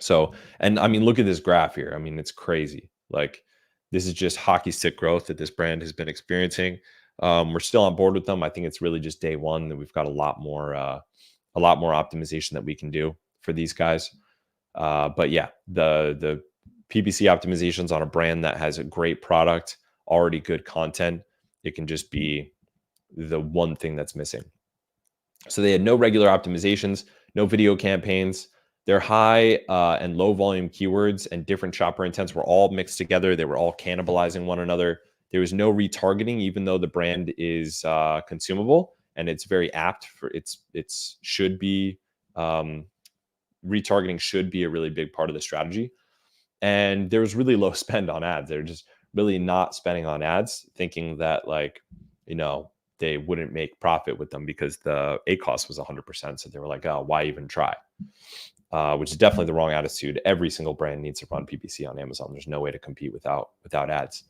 Speaker 2: So, and I mean, look at this graph here. I mean, it's crazy. Like this is just hockey stick growth that this brand has been experiencing. We're still on board with them. I think it's really just day one that we've got a lot more optimization that we can do for these guys. But yeah, the PPC optimizations on a brand that has a great product, already good content, it can just be the one thing that's missing. So they had no regular optimizations, no video campaigns. Their high and low volume keywords and different shopper intents were all mixed together. They were all cannibalizing one another. There was no retargeting, even though the brand is consumable and it's very apt for it's should be retargeting should be a really big part of the strategy. And there was really low spend on ads. They're just really not spending on ads, thinking that like, you know, they wouldn't make profit with them because the ACoS was 100%. So they were like, oh, why even try? Which is definitely the wrong attitude. Every single brand needs to run PPC on Amazon. There's no way to compete without ads.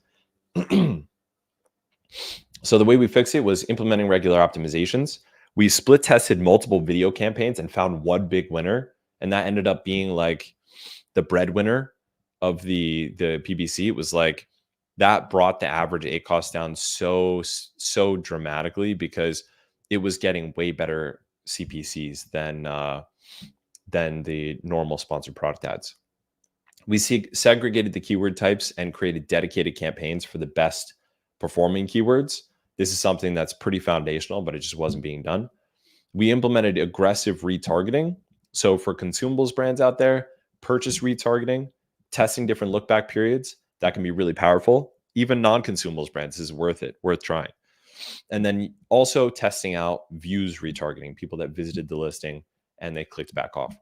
Speaker 2: So the way we fixed it was implementing regular optimizations. We split tested multiple video campaigns and found one big winner, and that ended up being like the breadwinner of the PPC. It was like that brought the average ACoS down so dramatically because it was getting way better CPCs than the normal sponsored product ads. We segregated the keyword types and created dedicated campaigns for the best performing keywords. This is something that's pretty foundational, but it just wasn't being done. We implemented aggressive retargeting. So for consumables brands out there, purchase retargeting, testing different look back periods, that can be really powerful. Even non-consumables brands is worth trying. And then also testing out views retargeting, people that visited the listing and they clicked back off.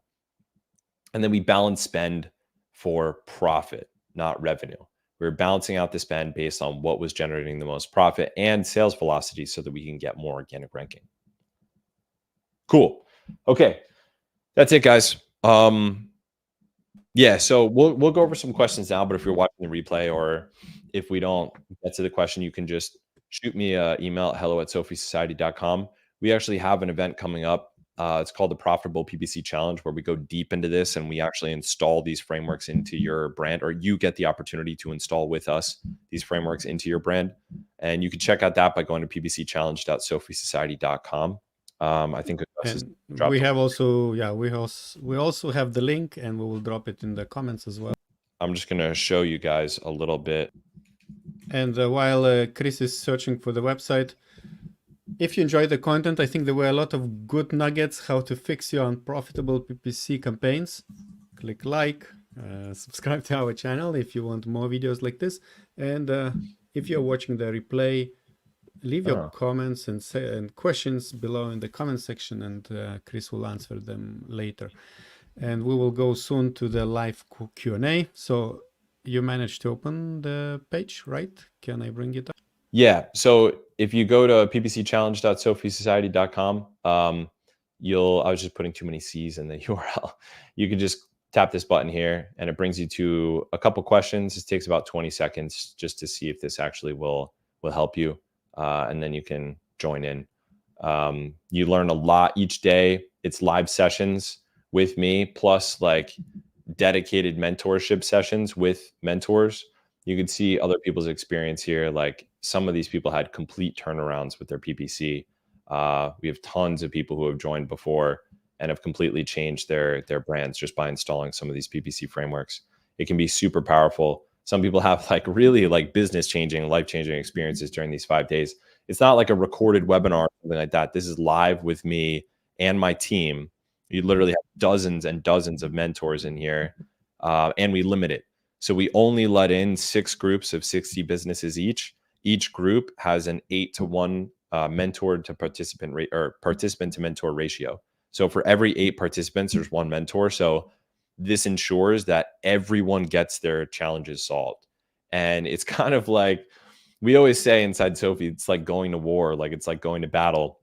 Speaker 2: And then we balance spend for profit, not revenue. We're balancing out the spend based on what was generating the most profit and sales velocity so that we can get more organic ranking. Cool. Okay. That's it, guys. Yeah, so we'll go over some questions now, but if you're watching the replay or if we don't get to the question, you can just shoot me an email at hello@sophiesociety.com. We actually have an event coming up. It's called the Profitable PPC Challenge, where we go deep into this and we actually install these frameworks into your brand, or you get the opportunity to install with us these frameworks into your brand. And you can check out that by going to ppcchallenge.sophiesociety.com. I think
Speaker 1: we have also, we also have the link, and we will drop it in the comments as well.
Speaker 2: I'm just going to show you guys a little bit.
Speaker 1: And while Chris is searching for the website, if you enjoy the content, I think there were a lot of good nuggets how to fix your unprofitable PPC campaigns. Click like, subscribe to our channel if you want more videos like this. And if you're watching the replay, leave your comments and questions below in the comment section, and Chris will answer them later. And we will go soon to the live Q&A. So you managed to open the page, right? Can I bring it up?
Speaker 2: Yeah. So if you go to ppcchallenge.sophiesociety.com, I was just putting too many C's in the URL. You can just tap this button here and it brings you to a couple questions. This takes about 20 seconds just to see if this actually will help you. And then you can join in. You learn a lot each day. It's live sessions with me, plus like dedicated mentorship sessions with mentors. You can see other people's experience here. Like some of these people had complete turnarounds with their PPC. We have tons of people who have joined before and have completely changed their brands just by installing some of these PPC frameworks. It can be super powerful. Some people have like really like business changing, life changing experiences during these 5 days. It's not like a recorded webinar or something like that. This is live with me and my team. You literally have dozens and dozens of mentors in here, and we limit it. So we only let in 6 groups of 60 businesses each. Each group has an 8-to-1 mentor to participant rate or participant to mentor ratio. So for every 8 participants, there's 1 mentor. So this ensures that everyone gets their challenges solved. And it's kind of like we always say inside Sophie, it's like going to war, like it's like going to battle.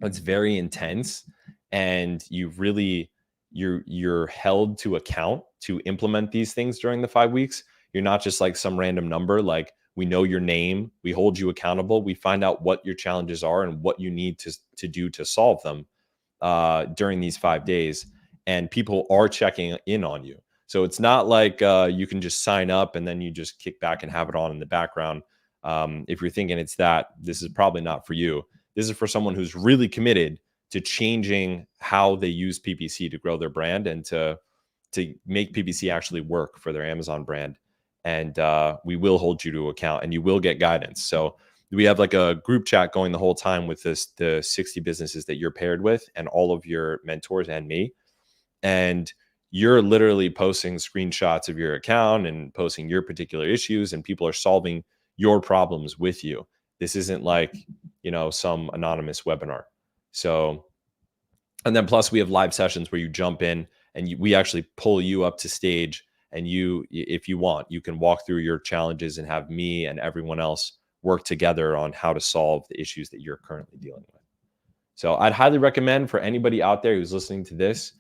Speaker 2: It's very intense, and you're held to account to implement these things during the 5 weeks. You're not just like some random number. Like we know your name, we hold you accountable, we find out what your challenges are and what you need to do to solve them during these 5 days. And people are checking in on you. So it's not like you can just sign up and then you just kick back and have it on in the background. If you're thinking it's that, this is probably not for you. This is for someone who's really committed to changing how they use PPC to grow their brand and to make PPC actually work for their Amazon brand. And we will hold you to account and you will get guidance. So we have like a group chat going the whole time with the 60 businesses that you're paired with and all of your mentors and me. And you're literally posting screenshots of your account and posting your particular issues, and people are solving your problems with you. This isn't like, some anonymous webinar. So, and then plus we have live sessions where you jump in and we actually pull you up to stage, and if you want, you can walk through your challenges and have me and everyone else work together on how to solve the issues that you're currently dealing with. So I'd highly recommend for anybody out there who's listening to this,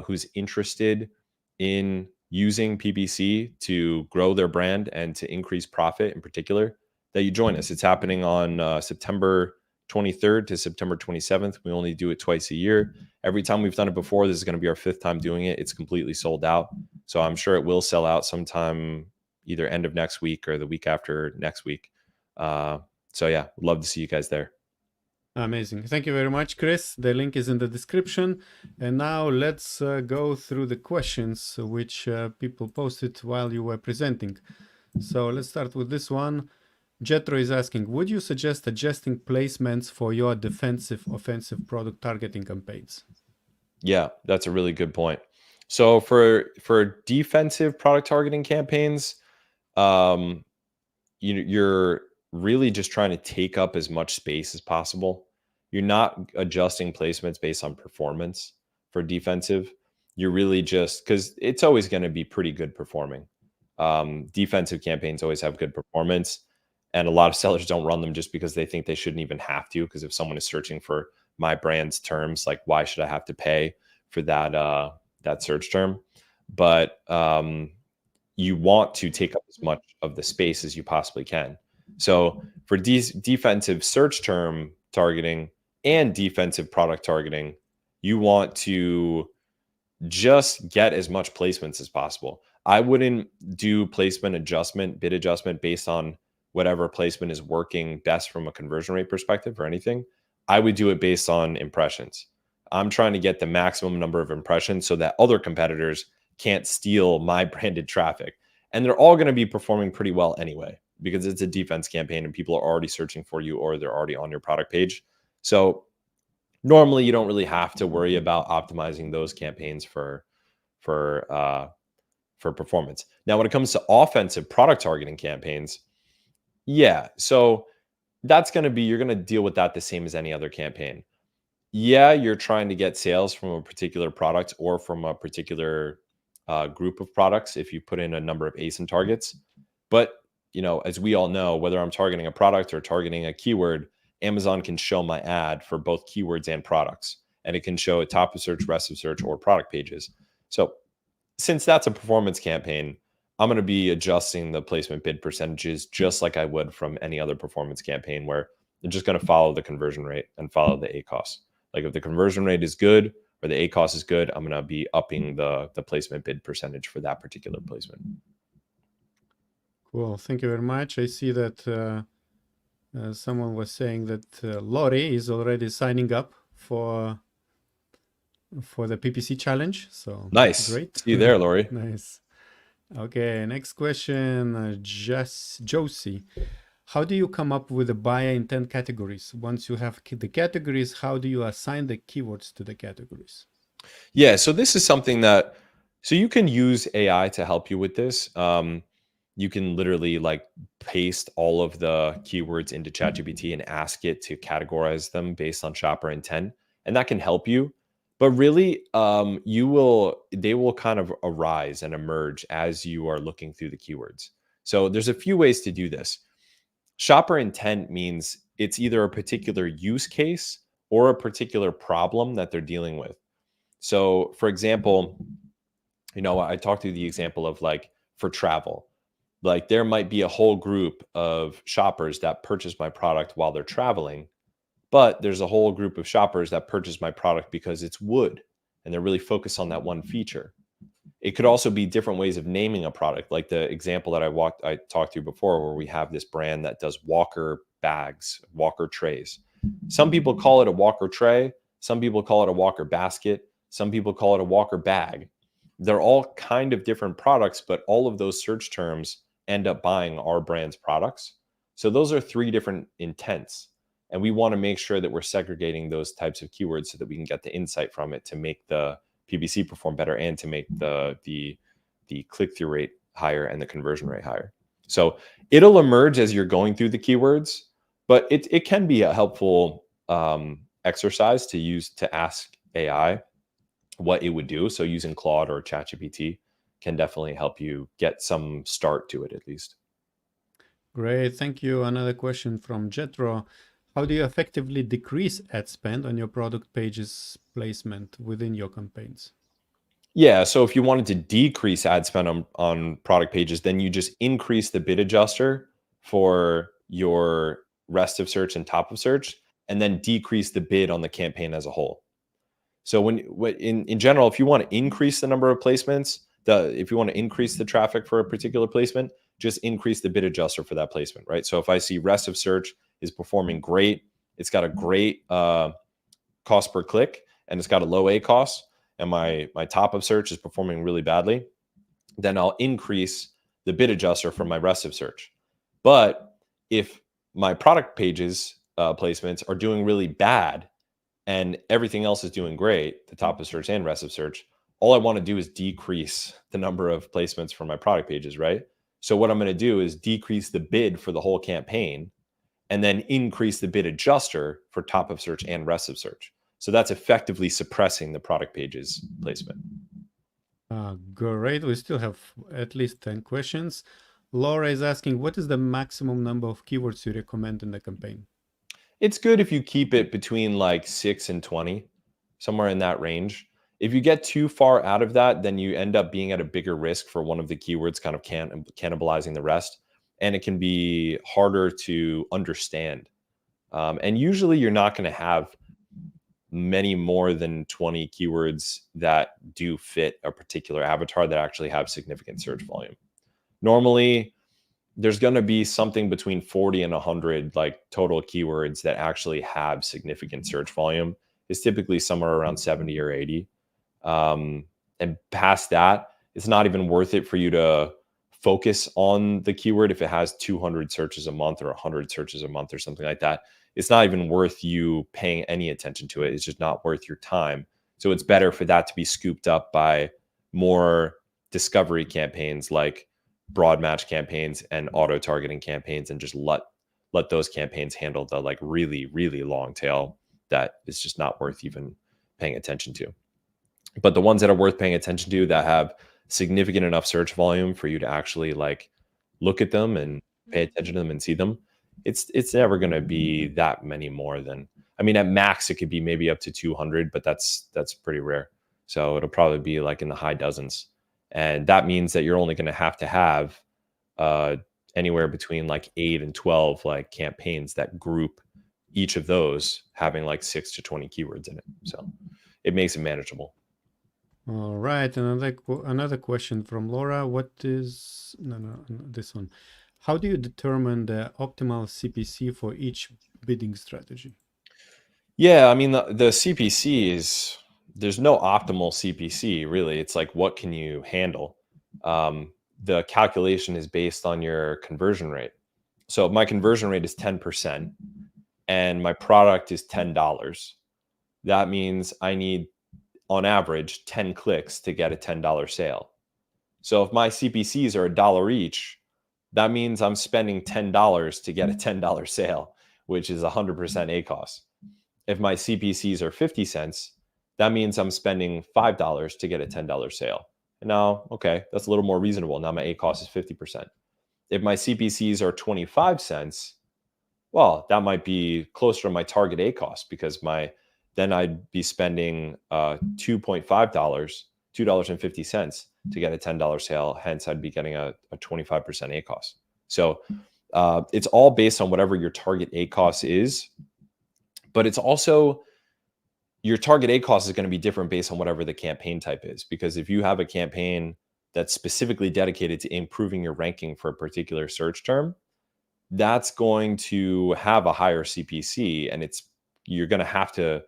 Speaker 2: who's interested in using PPC to grow their brand and to increase profit in particular, that you join us. It's happening on September 23rd to September 27th. We only do it twice a year. Every time we've done it before, this is going to be our 5th time doing it. It's completely sold out. So I'm sure it will sell out sometime either end of next week or the week after next week. So yeah, would love to see you guys there.
Speaker 1: Amazing. Thank you very much, Chris. The link is in the description. And now let's go through the questions which people posted while you were presenting. So let's start with this one. Jetro is asking, would you suggest adjusting placements for your defensive, offensive product targeting campaigns?
Speaker 2: Yeah, that's a really good point. So for defensive product targeting campaigns, you're really just trying to take up as much space as possible. You're not adjusting placements based on performance for defensive. You're really just, because it's always going to be pretty good performing. Defensive campaigns always have good performance, and a lot of sellers don't run them just because they think they shouldn't even have to. Because if someone is searching for my brand's terms, like, why should I have to pay for that search term? But you want to take up as much of the space as you possibly can. So for defensive search term targeting and defensive product targeting, you want to just get as much placements as possible. I wouldn't do placement adjustment, bid adjustment based on whatever placement is working best from a conversion rate perspective or anything. I would do it based on impressions. I'm trying to get the maximum number of impressions so that other competitors can't steal my branded traffic. And they're all going to be performing pretty well anyway, because it's a defense campaign and people are already searching for you or they're already on your product page. So normally you don't really have to worry about optimizing those campaigns for performance. Now, when it comes to offensive product targeting campaigns, yeah, so that's going to be, you're going to deal with that the same as any other campaign. Yeah, you're trying to get sales from a particular product or from a particular group of products if you put in a number of ASIN targets. But, as we all know, whether I'm targeting a product or targeting a keyword, Amazon can show my ad for both keywords and products. And it can show at top of search, rest of search, or product pages. So since that's a performance campaign, I'm going to be adjusting the placement bid percentages just like I would from any other performance campaign, where they're just going to follow the conversion rate and follow the ACoS. Like if the conversion rate is good or the ACoS is good, I'm going to be upping the placement bid percentage for that particular placement.
Speaker 1: Cool. Thank you very much. I see that someone was saying that Lori is already signing up for the PPC challenge. So
Speaker 2: nice.
Speaker 1: Great.
Speaker 2: See you there, Lori.
Speaker 1: Nice. Okay, next question, Josie. How do you come up with the buyer intent categories? Once you have the categories, how do you assign the keywords to the categories?
Speaker 2: Yeah, so this is something that, so you can use AI to help you with this. You can literally like paste all of the keywords into ChatGPT and ask it to categorize them based on shopper intent, and that can help you. But really, they will kind of arise and emerge as you are looking through the keywords. So there's a few ways to do this. Shopper intent means it's either a particular use case or a particular problem that they're dealing with. So for example, I talked through the example of like for travel, like there might be a whole group of shoppers that purchase my product while they're traveling, but there's a whole group of shoppers that purchase my product because it's wood and they're really focused on that one feature. It could also be different ways of naming a product, like the example that I talked through before, where we have this brand that does walker bags, walker trays. Some people call it a walker tray. Some people call it a walker basket. Some people call it a walker bag. They're all kind of different products, but all of those search terms end up buying our brand's products. So those are 3 different intents. And we want to make sure that we're segregating those types of keywords so that we can get the insight from it to make the PPC perform better and to make the click-through rate higher and the conversion rate higher. So it'll emerge as you're going through the keywords, but it can be a helpful exercise to use to ask AI what it would do. So using Claude or ChatGPT can definitely help you get some start to it at least.
Speaker 1: Great, thank you. Another question from Jetro. How do you effectively decrease ad spend on your product pages placement within your campaigns?
Speaker 2: Yeah, so if you wanted to decrease ad spend on product pages, then you just increase the bid adjuster for your rest of search and top of search, and then decrease the bid on the campaign as a whole. So in general, if you want to increase the number of placements, if you want to increase the traffic for a particular placement, just increase the bid adjuster for that placement, right? So if I see rest of search is performing great, it's got a great cost per click, and it's got a low ACoS, and my top of search is performing really badly, then I'll increase the bid adjuster for my rest of search. But if my product pages placements are doing really bad and everything else is doing great, the top of search and rest of search, all I want to do is decrease the number of placements for my product pages, right? So what I'm going to do is decrease the bid for the whole campaign and then increase the bid adjuster for top of search and rest of search. So that's effectively suppressing the product pages placement.
Speaker 1: Great. We still have at least 10 questions. Laura is asking, what is the maximum number of keywords you recommend in the campaign?
Speaker 2: It's good if you keep it between like 6 and 20, somewhere in that range. If you get too far out of that, then you end up being at a bigger risk for one of the keywords kind of cannibalizing the rest. And it can be harder to understand. And usually you're not going to have many more than 20 keywords that do fit a particular avatar that actually have significant search volume. Normally, there's going to be something between 40 and 100 like total keywords that actually have significant search volume. It's typically somewhere around 70 or 80. And past that, it's not even worth it for you to focus on the keyword if it has 200 searches a month or 100 searches a month or something like that. It's not even worth you paying any attention to it. It's just not worth your time. So it's better for that to be scooped up by more discovery campaigns like broad match campaigns and auto targeting campaigns, and just let those campaigns handle the like really, really long tail that is just not worth even paying attention to. But the ones that are worth paying attention to that have significant enough search volume for you to actually like look at them and pay attention to them and see them, it's never going to be that many more than, I mean, at max it could be maybe up to 200, but that's pretty rare. So it'll probably be like in the high dozens. And that means that you're only going to have anywhere between like 8 and 12 like campaigns that group each of those having like 6 to 20 keywords in it. So it makes it manageable.
Speaker 1: All right. Another question from Laura. What is, no, this one. How do you determine the optimal CPC for each bidding strategy?
Speaker 2: Yeah, I mean, the CPC is, there's no optimal CPC really. It's like, what can you handle? The calculation is based on your conversion rate. So if my conversion rate is 10% and my product is $10, that means I need on average 10 clicks to get a $10 sale. So if my CPCs are $1 each, that means I'm spending $10 to get a $10 sale, which is 100% ACoS. If my CPCs are 50 cents, that means I'm spending $5 to get a $10 sale. And now, okay, that's a little more reasonable. Now my ACoS is 50%. If my CPCs are 25 cents, well, that might be closer to my target ACoS, because then I'd be spending $2.5, $2.50 to get a $10 sale. Hence, I'd be getting a 25% ACoS. So it's all based on whatever your target ACoS is, but it's also, your target ACoS is going to be different based on whatever the campaign type is. Because if you have a campaign that's specifically dedicated to improving your ranking for a particular search term, that's going to have a higher CPC, and you're going to have to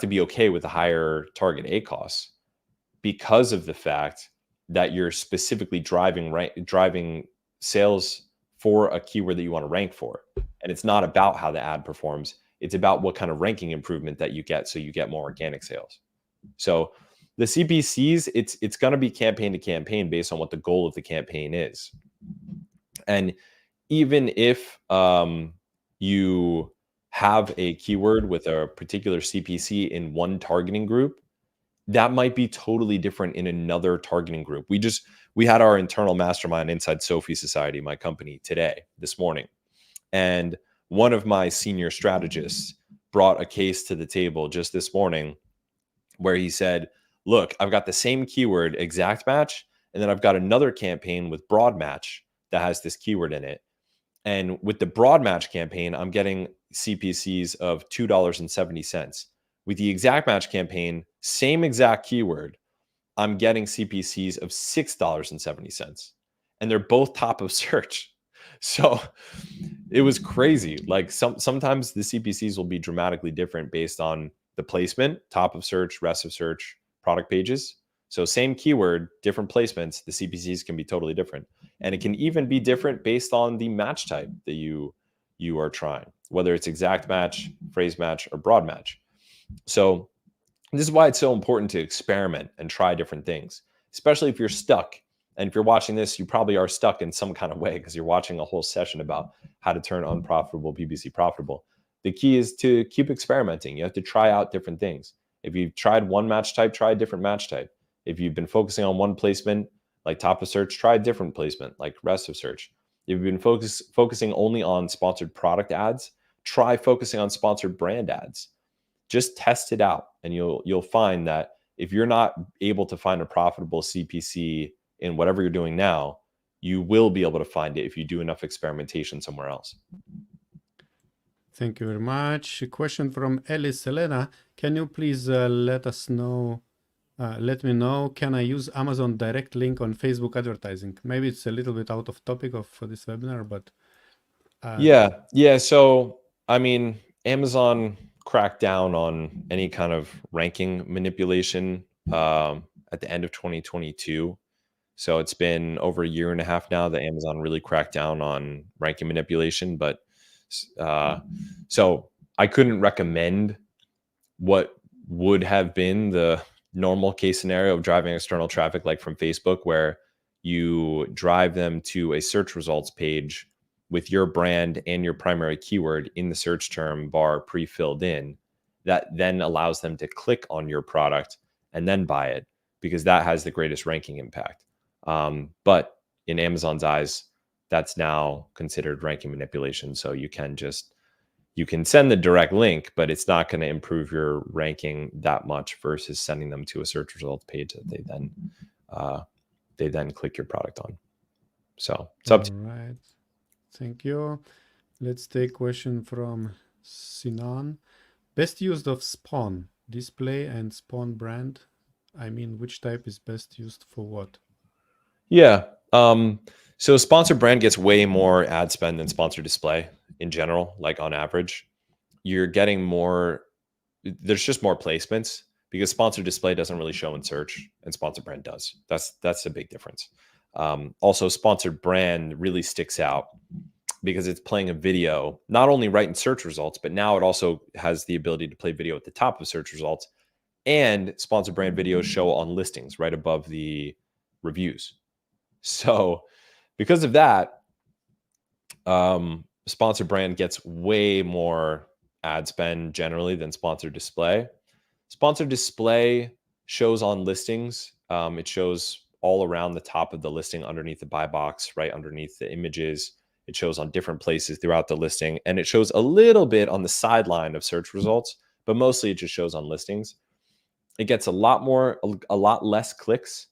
Speaker 2: be okay with a higher target ACoS because of the fact that you're specifically driving sales for a keyword that you want to rank for. And it's not about how the ad performs. It's about what kind of ranking improvement that you get, so you get more organic sales. So the CPCs, it's going to be campaign to campaign based on what the goal of the campaign is. And even if you have a keyword with a particular CPC in one targeting group, that might be totally different in another targeting group. We had our internal mastermind inside Sophie Society, my company, this morning. And one of my senior strategists brought a case to the table just this morning where he said, look, I've got the same keyword, exact match, and then I've got another campaign with broad match that has this keyword in it. And with the broad match campaign, I'm getting CPCs of $2.70. With the exact match campaign, same exact keyword, I'm getting CPCs of $6.70. And they're both top of search. So it was crazy. Like sometimes the CPCs will be dramatically different based on the placement, top of search, rest of search, product pages. So same keyword, different placements, the CPCs can be totally different. And it can even be different based on the match type that you are trying, whether it's exact match, phrase match, or broad match. So this is why it's so important to experiment and try different things, especially if you're stuck. And if you're watching this, you probably are stuck in some kind of way because you're watching a whole session about how to turn unprofitable PPC profitable. The key is to keep experimenting. You have to try out different things. If you've tried one match type, try a different match type. If you've been focusing on one placement, like top of search, try a different placement, like rest of search. If you've been focusing only on sponsored product ads, try focusing on sponsored brand ads. Just test it out, and you'll find that if you're not able to find a profitable CPC in whatever you're doing now, you will be able to find it if you do enough experimentation somewhere else.
Speaker 1: Thank you very much. A question from Alice Selena. Can you please let me know, can I use Amazon direct link on Facebook advertising? Maybe it's a little bit out of topic for this webinar, but
Speaker 2: yeah. So I mean, Amazon cracked down on any kind of ranking manipulation at the end of 2022. So it's been over a year and a half now that Amazon really cracked down on ranking manipulation. But so I couldn't recommend what would have been the normal case scenario of driving external traffic, like from Facebook, where you drive them to a search results page with your brand and your primary keyword in the search term bar pre-filled in. That then allows them to click on your product and then buy it, because that has the greatest ranking impact. But in Amazon's eyes, that's now considered ranking manipulation. So you can send the direct link, but it's not going to improve your ranking that much versus sending them to a search results page that they then click your product on. So it's up to you.
Speaker 1: All right. Thank you. Let's take question from Sinan. Best used of Spawn, display and Spawn brand. I mean, which type is best used for what?
Speaker 2: Yeah. So sponsored brand gets way more ad spend than sponsored display in general. Like on average, you're getting more. There's just more placements because sponsored display doesn't really show in search and sponsored brand does. That's a big difference. Also, sponsored brand really sticks out because it's playing a video not only right in search results, but now it also has the ability to play video at the top of search results, and sponsored brand videos show on listings right above the reviews. So because of that, sponsored brand gets way more ad spend generally than sponsored display. Sponsored display shows on listings. It shows all around the top of the listing, underneath the buy box, right underneath the images. It shows on different places throughout the listing, and it shows a little bit on the sideline of search results, but mostly it just shows on listings. It gets a lot less clicks.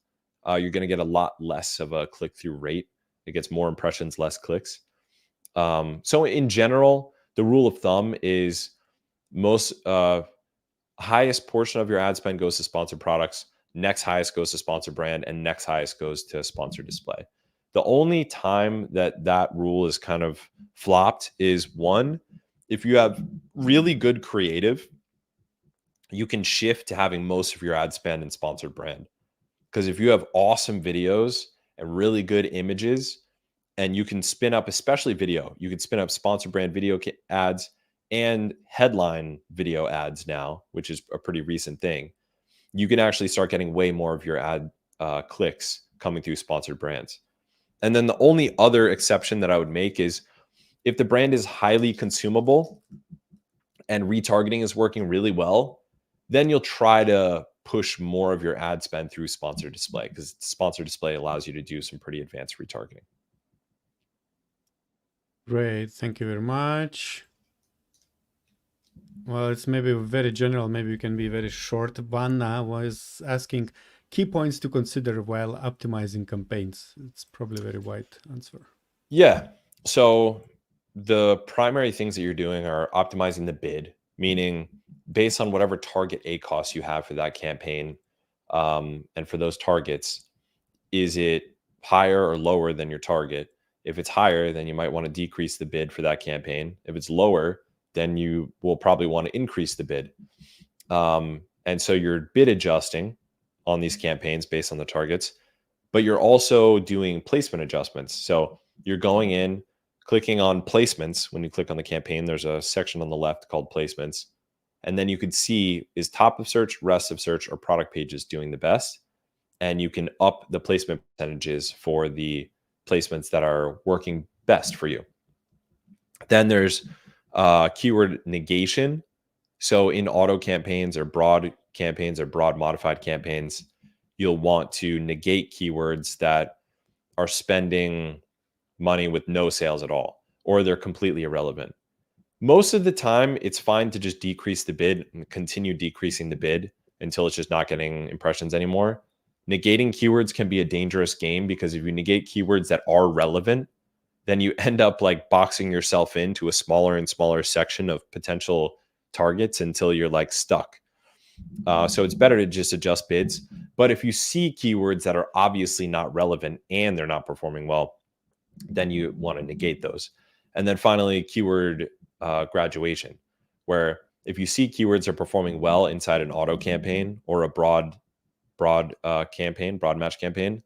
Speaker 2: You're going to get a lot less of a click-through rate. It gets more impressions, less clicks. So in general, the rule of thumb is most highest portion of your ad spend goes to sponsored products, next highest goes to sponsored brand, and next highest goes to sponsored display. The only time that rule is kind of flopped is one, if you have really good creative, you can shift to having most of your ad spend in sponsored brand. Because if you have awesome videos and really good images, and you can spin up, especially video, you can spin up sponsored brand video ads and headline video ads now, which is a pretty recent thing. You can actually start getting way more of your ad clicks coming through sponsored brands. And then the only other exception that I would make is if the brand is highly consumable and retargeting is working really well, then you'll try to push more of your ad spend through sponsored display, because sponsored display allows you to do some pretty advanced retargeting.
Speaker 1: Great, thank you very much. Well, it's maybe very general, maybe you can be very short. Vanna was asking key points to consider while optimizing campaigns. It's probably a very wide answer.
Speaker 2: Yeah. So the primary things that you're doing are optimizing the bid, meaning based on whatever target A cost you have for that campaign, and for those targets, is it higher or lower than your target? If it's higher, then you might want to decrease the bid for that campaign. If it's lower, then you will probably want to increase the bid. And so you're bid adjusting on these campaigns based on the targets, but you're also doing placement adjustments. So you're going in, clicking on placements. When you click on the campaign, there's a section on the left called placements. And then you could see, is top of search, rest of search, or product pages doing the best? And you can up the placement percentages for the placements that are working best for you. Then there's keyword negation. So in auto campaigns or broad modified campaigns, you'll want to negate keywords that are spending money with no sales at all, or they're completely irrelevant. Most of the time, it's fine to just decrease the bid and continue decreasing the bid until it's just not getting impressions anymore. Negating keywords can be a dangerous game, because if you negate keywords that are relevant, then you end up like boxing yourself into a smaller and smaller section of potential targets until you're like stuck. So it's better to just adjust bids. But if you see keywords that are obviously not relevant and they're not performing well, then you want to negate those. And then finally, keyword graduation, where if you see keywords are performing well inside an auto campaign or a broad match campaign,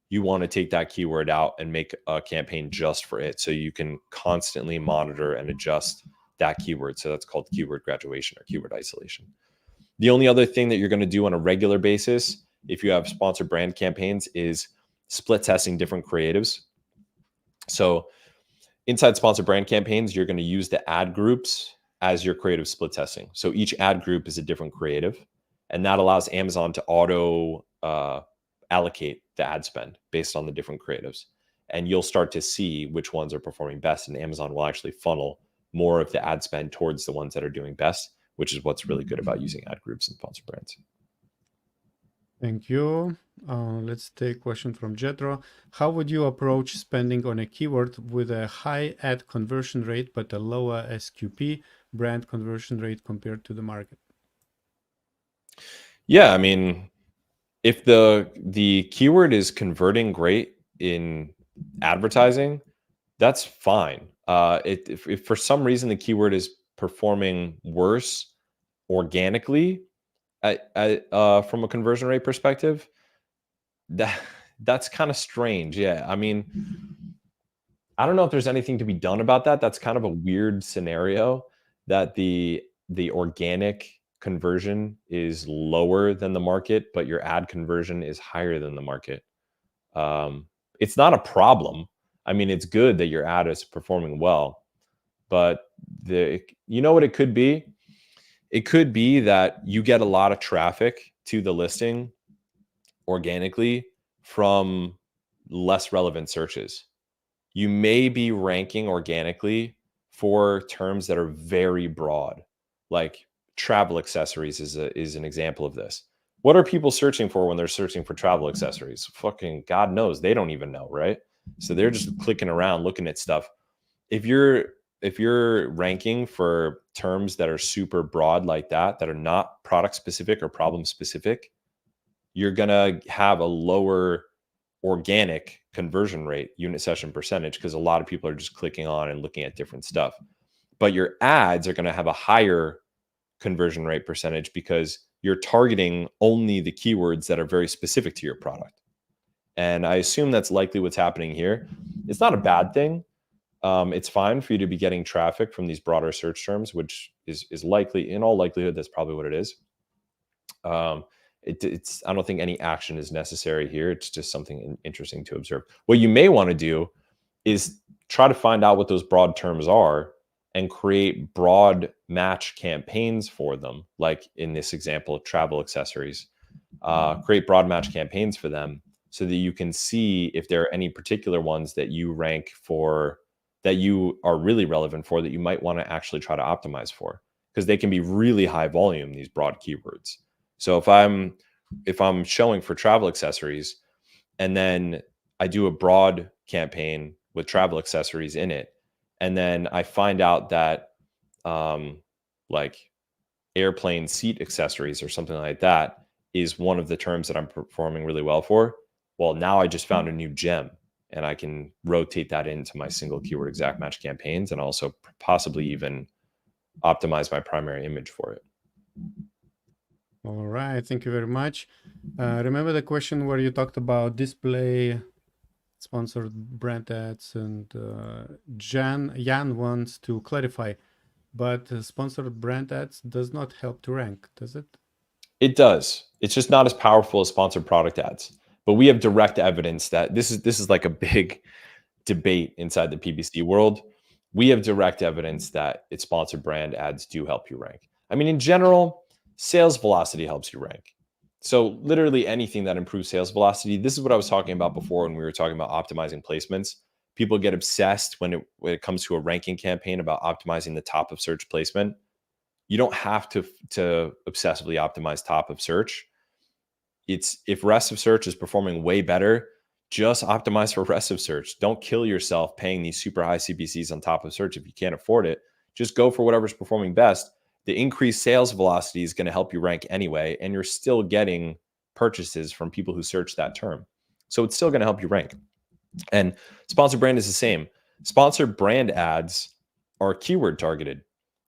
Speaker 2: you want to take that keyword out and make a campaign just for it, so you can constantly monitor and adjust that keyword. So that's called keyword graduation or keyword isolation. The only other thing that you're going to do on a regular basis, if you have sponsored brand campaigns, is split testing different creatives. So inside sponsored brand campaigns, you're going to use the ad groups as your creative split testing. So each ad group is a different creative, and that allows Amazon to auto allocate the ad spend based on the different creatives. And you'll start to see which ones are performing best, and Amazon will actually funnel more of the ad spend towards the ones that are doing best, which is what's really good about using ad groups and sponsored brands.
Speaker 1: Thank you. Let's take a question from Jetro. How would you approach spending on a keyword with a high ad conversion rate but a lower SQP brand conversion rate compared to the market?
Speaker 2: Yeah, I mean, if the keyword is converting great in advertising, that's fine. If for some reason the keyword is performing worse organically from a conversion rate perspective, that's kind of strange. Yeah, I mean, I don't know if there's anything to be done about that. That's kind of a weird scenario, that the organic conversion is lower than the market, but your ad conversion is higher than the market. It's not a problem. I mean, it's good that your ad is performing well, but you know what it could be? It could be that you get a lot of traffic to the listing organically from less relevant searches. You may be ranking organically for terms that are very broad, like travel accessories is an example of this. What are people searching for when they're searching for travel accessories? Fucking God knows, they don't even know, right? So they're just clicking around looking at stuff. If you're ranking for terms that are super broad like that are not product specific or problem specific, you're gonna have a lower organic conversion rate, unit session percentage, because a lot of people are just clicking on and looking at different stuff. But your ads are going to have a higher conversion rate percentage because you're targeting only the keywords that are very specific to your product. And I assume that's likely what's happening here. It's not a bad thing. It's fine for you to be getting traffic from these broader search terms, which is likely, in all likelihood, that's probably what it is. It's I don't think any action is necessary here. It's just something interesting to observe. What you may want to do is try to find out what those broad terms are and create broad match campaigns for them. Like in this example of travel accessories, create broad match campaigns for them so that you can see if there are any particular ones that you rank for, that you are really relevant for, that you might want to actually try to optimize for, because they can be really high volume, these broad keywords. So if I'm showing for travel accessories and then I do a broad campaign with travel accessories in it, and then I find out that like airplane seat accessories or something like that is one of the terms that I'm performing really well for. Well, now I just found a new gem, and I can rotate that into my single keyword exact match campaigns, and also possibly even optimize my primary image for it.
Speaker 1: All right, thank you very much. Remember the question where you talked about display, sponsored brand ads, and Jan wants to clarify, but sponsored brand ads does not help to rank, does it?
Speaker 2: It does. It's just not as powerful as sponsored product ads. But we have direct evidence that this is like a big debate inside the PPC world. We have direct evidence that its sponsored brand ads do help you rank. I mean, in general, sales velocity helps you rank. So literally anything that improves sales velocity. This is what I was talking about before when we were talking about optimizing placements. People get obsessed when it comes to a ranking campaign about optimizing the top of search placement. You don't have to obsessively optimize top of search. It's if rest of search is performing way better, just optimize for rest of search. Don't kill yourself paying these super high CPCs on top of search if you can't afford it. Just go for whatever's performing best. The increased sales velocity is going to help you rank anyway, and you're still getting purchases from people who search that term. So it's still going to help you rank. And sponsored brand is the same. Sponsored brand ads are keyword targeted.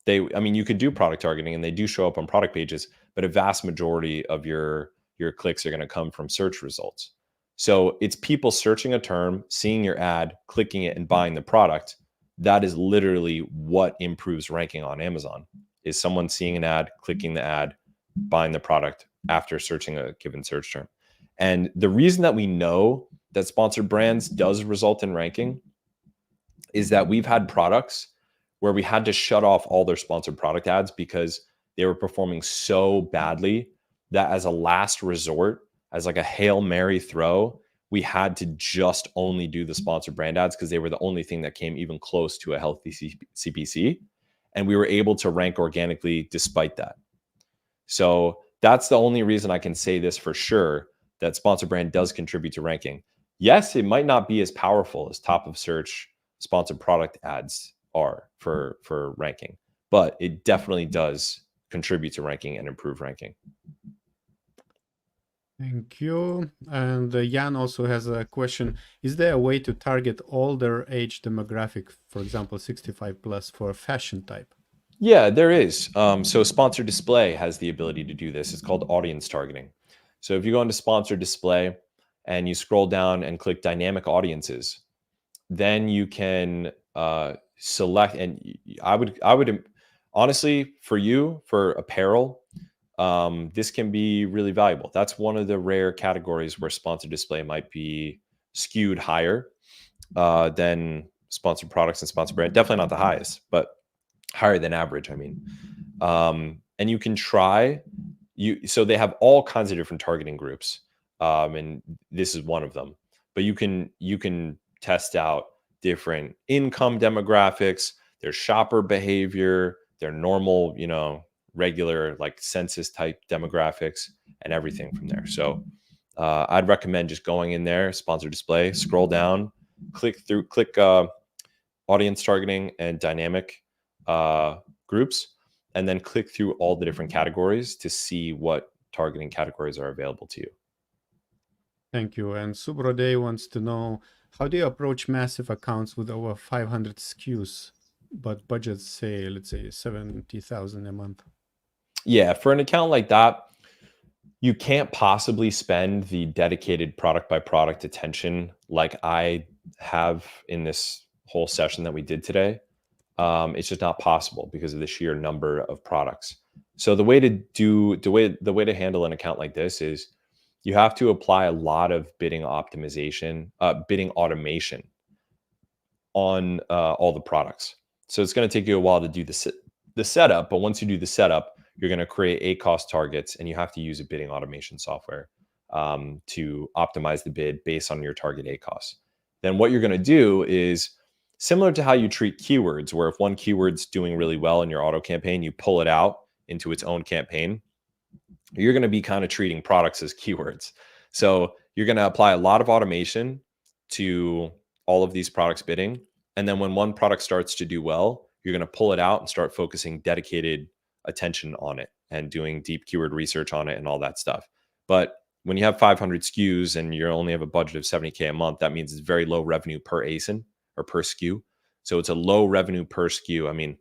Speaker 2: I mean, you could do product targeting and they do show up on product pages, but a vast majority of your clicks are going to come from search results. So it's people searching a term, seeing your ad, clicking it, and buying the product. That is literally what improves ranking on Amazon, is someone seeing an ad, clicking the ad, buying the product after searching a given search term. And the reason that we know that sponsored brands does result in ranking is that we've had products where we had to shut off all their sponsored product ads because they were performing so badly that as a last resort, as like a Hail Mary throw, we had to just only do the sponsored brand ads because they were the only thing that came even close to a healthy CPC. And we were able to rank organically despite that. So that's the only reason I can say this for sure, that sponsored brand does contribute to ranking. Yes, it might not be as powerful as top of search sponsored product ads are for ranking, but it definitely does contribute to ranking and improve ranking.
Speaker 1: Thank you. And Jan also has a question. Is there a way to target older age demographic, for example, 65 plus for fashion type?
Speaker 2: Yeah, there is. So sponsored display has the ability to do this. It's called audience targeting. So if you go into sponsored display and you scroll down and click dynamic audiences, then you can select. And I would honestly, for you, for apparel, this can be really valuable. That's one of the rare categories where sponsored display might be skewed higher than sponsored products and sponsored brand. Definitely not the highest, but higher than average. I mean, and you can try so they have all kinds of different targeting groups, and this is one of them. But you can test out different income demographics, their shopper behavior, their normal, regular like census type demographics, and everything from there. So I'd recommend just going in there, sponsored display, scroll down, click audience targeting and dynamic groups, and then click through all the different categories to see what targeting categories are available to you.
Speaker 1: Thank you. And Subrode wants to know, how do you approach massive accounts with over 500 SKUs, but budgets say, let's say 70,000 a month?
Speaker 2: Yeah, for an account like that, you can't possibly spend the dedicated product by product attention like I have in this whole session that we did today. It's just not possible because of the sheer number of products. So the way to handle an account like this is you have to apply a lot of bidding automation on all the products. So it's going to take you a while to do the setup, but once you do the setup, you're going to create ACoS targets, and you have to use a bidding automation software to optimize the bid based on your target ACoS. Then what you're going to do is similar to how you treat keywords, where if one keyword's doing really well in your auto campaign, you pull it out into its own campaign. You're going to be kind of treating products as keywords. So you're going to apply a lot of automation to all of these products bidding, And then when one product starts to do well, you're going to pull it out and start focusing dedicated attention on it and doing deep keyword research on it and all that stuff. But when you have 500 SKUs and you only have a budget of 70K a month, that means it's very low revenue per ASIN or per SKU. So it's a low revenue per SKU. I mean,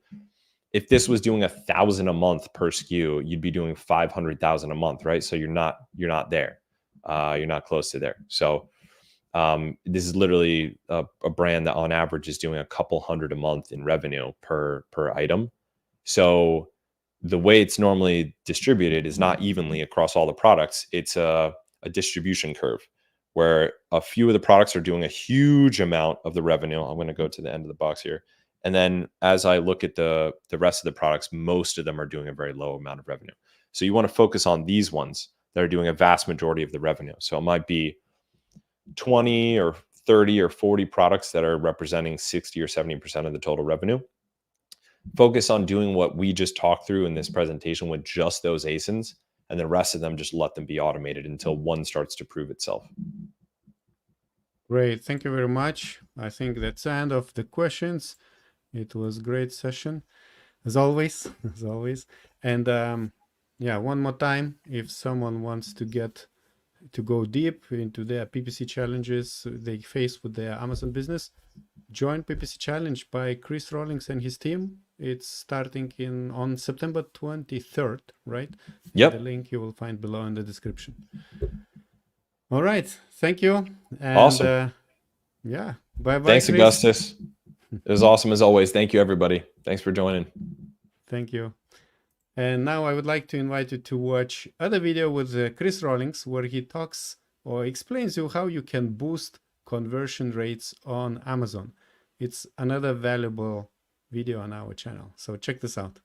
Speaker 2: if this was doing 1,000 a month per SKU, you'd be doing 500,000 a month, right? So you're not there. You're not close to there. So this is literally a brand that on average is doing a couple hundred a month in revenue per item. So the way it's normally distributed is not evenly across all the products. It's a distribution curve where a few of the products are doing a huge amount of the revenue. I'm going to go to the end of the box here. And then as I look at the rest of the products, most of them are doing a very low amount of revenue. So you want to focus on these ones that are doing a vast majority of the revenue. So it might be 20 or 30 or 40 products that are representing 60 or 70% of the total revenue. Focus on doing what we just talked through in this presentation with just those ASINs, and the rest of them just let them be automated until one starts to prove itself.
Speaker 1: Great. Thank you very much. I think that's the end of the questions. It was a great session, as always, as always. And yeah, one more time, if someone wants to go deep into their PPC challenges they face with their Amazon business, join PPC Challenge by Chris Rawlings and his team. It's starting on September 23rd, right?
Speaker 2: Yep.
Speaker 1: The link you will find below in the description. All right. Thank you. And,
Speaker 2: awesome.
Speaker 1: Yeah. Bye-bye.
Speaker 2: Thanks,
Speaker 1: Chris.
Speaker 2: Augustus. It was awesome as always. Thank you, everybody. Thanks for joining.
Speaker 1: Thank you. And now I would like to invite you to watch other video with Chris Rawlings, where he talks or explains you how you can boost conversion rates on Amazon. It's another valuable video on our channel. So check this out.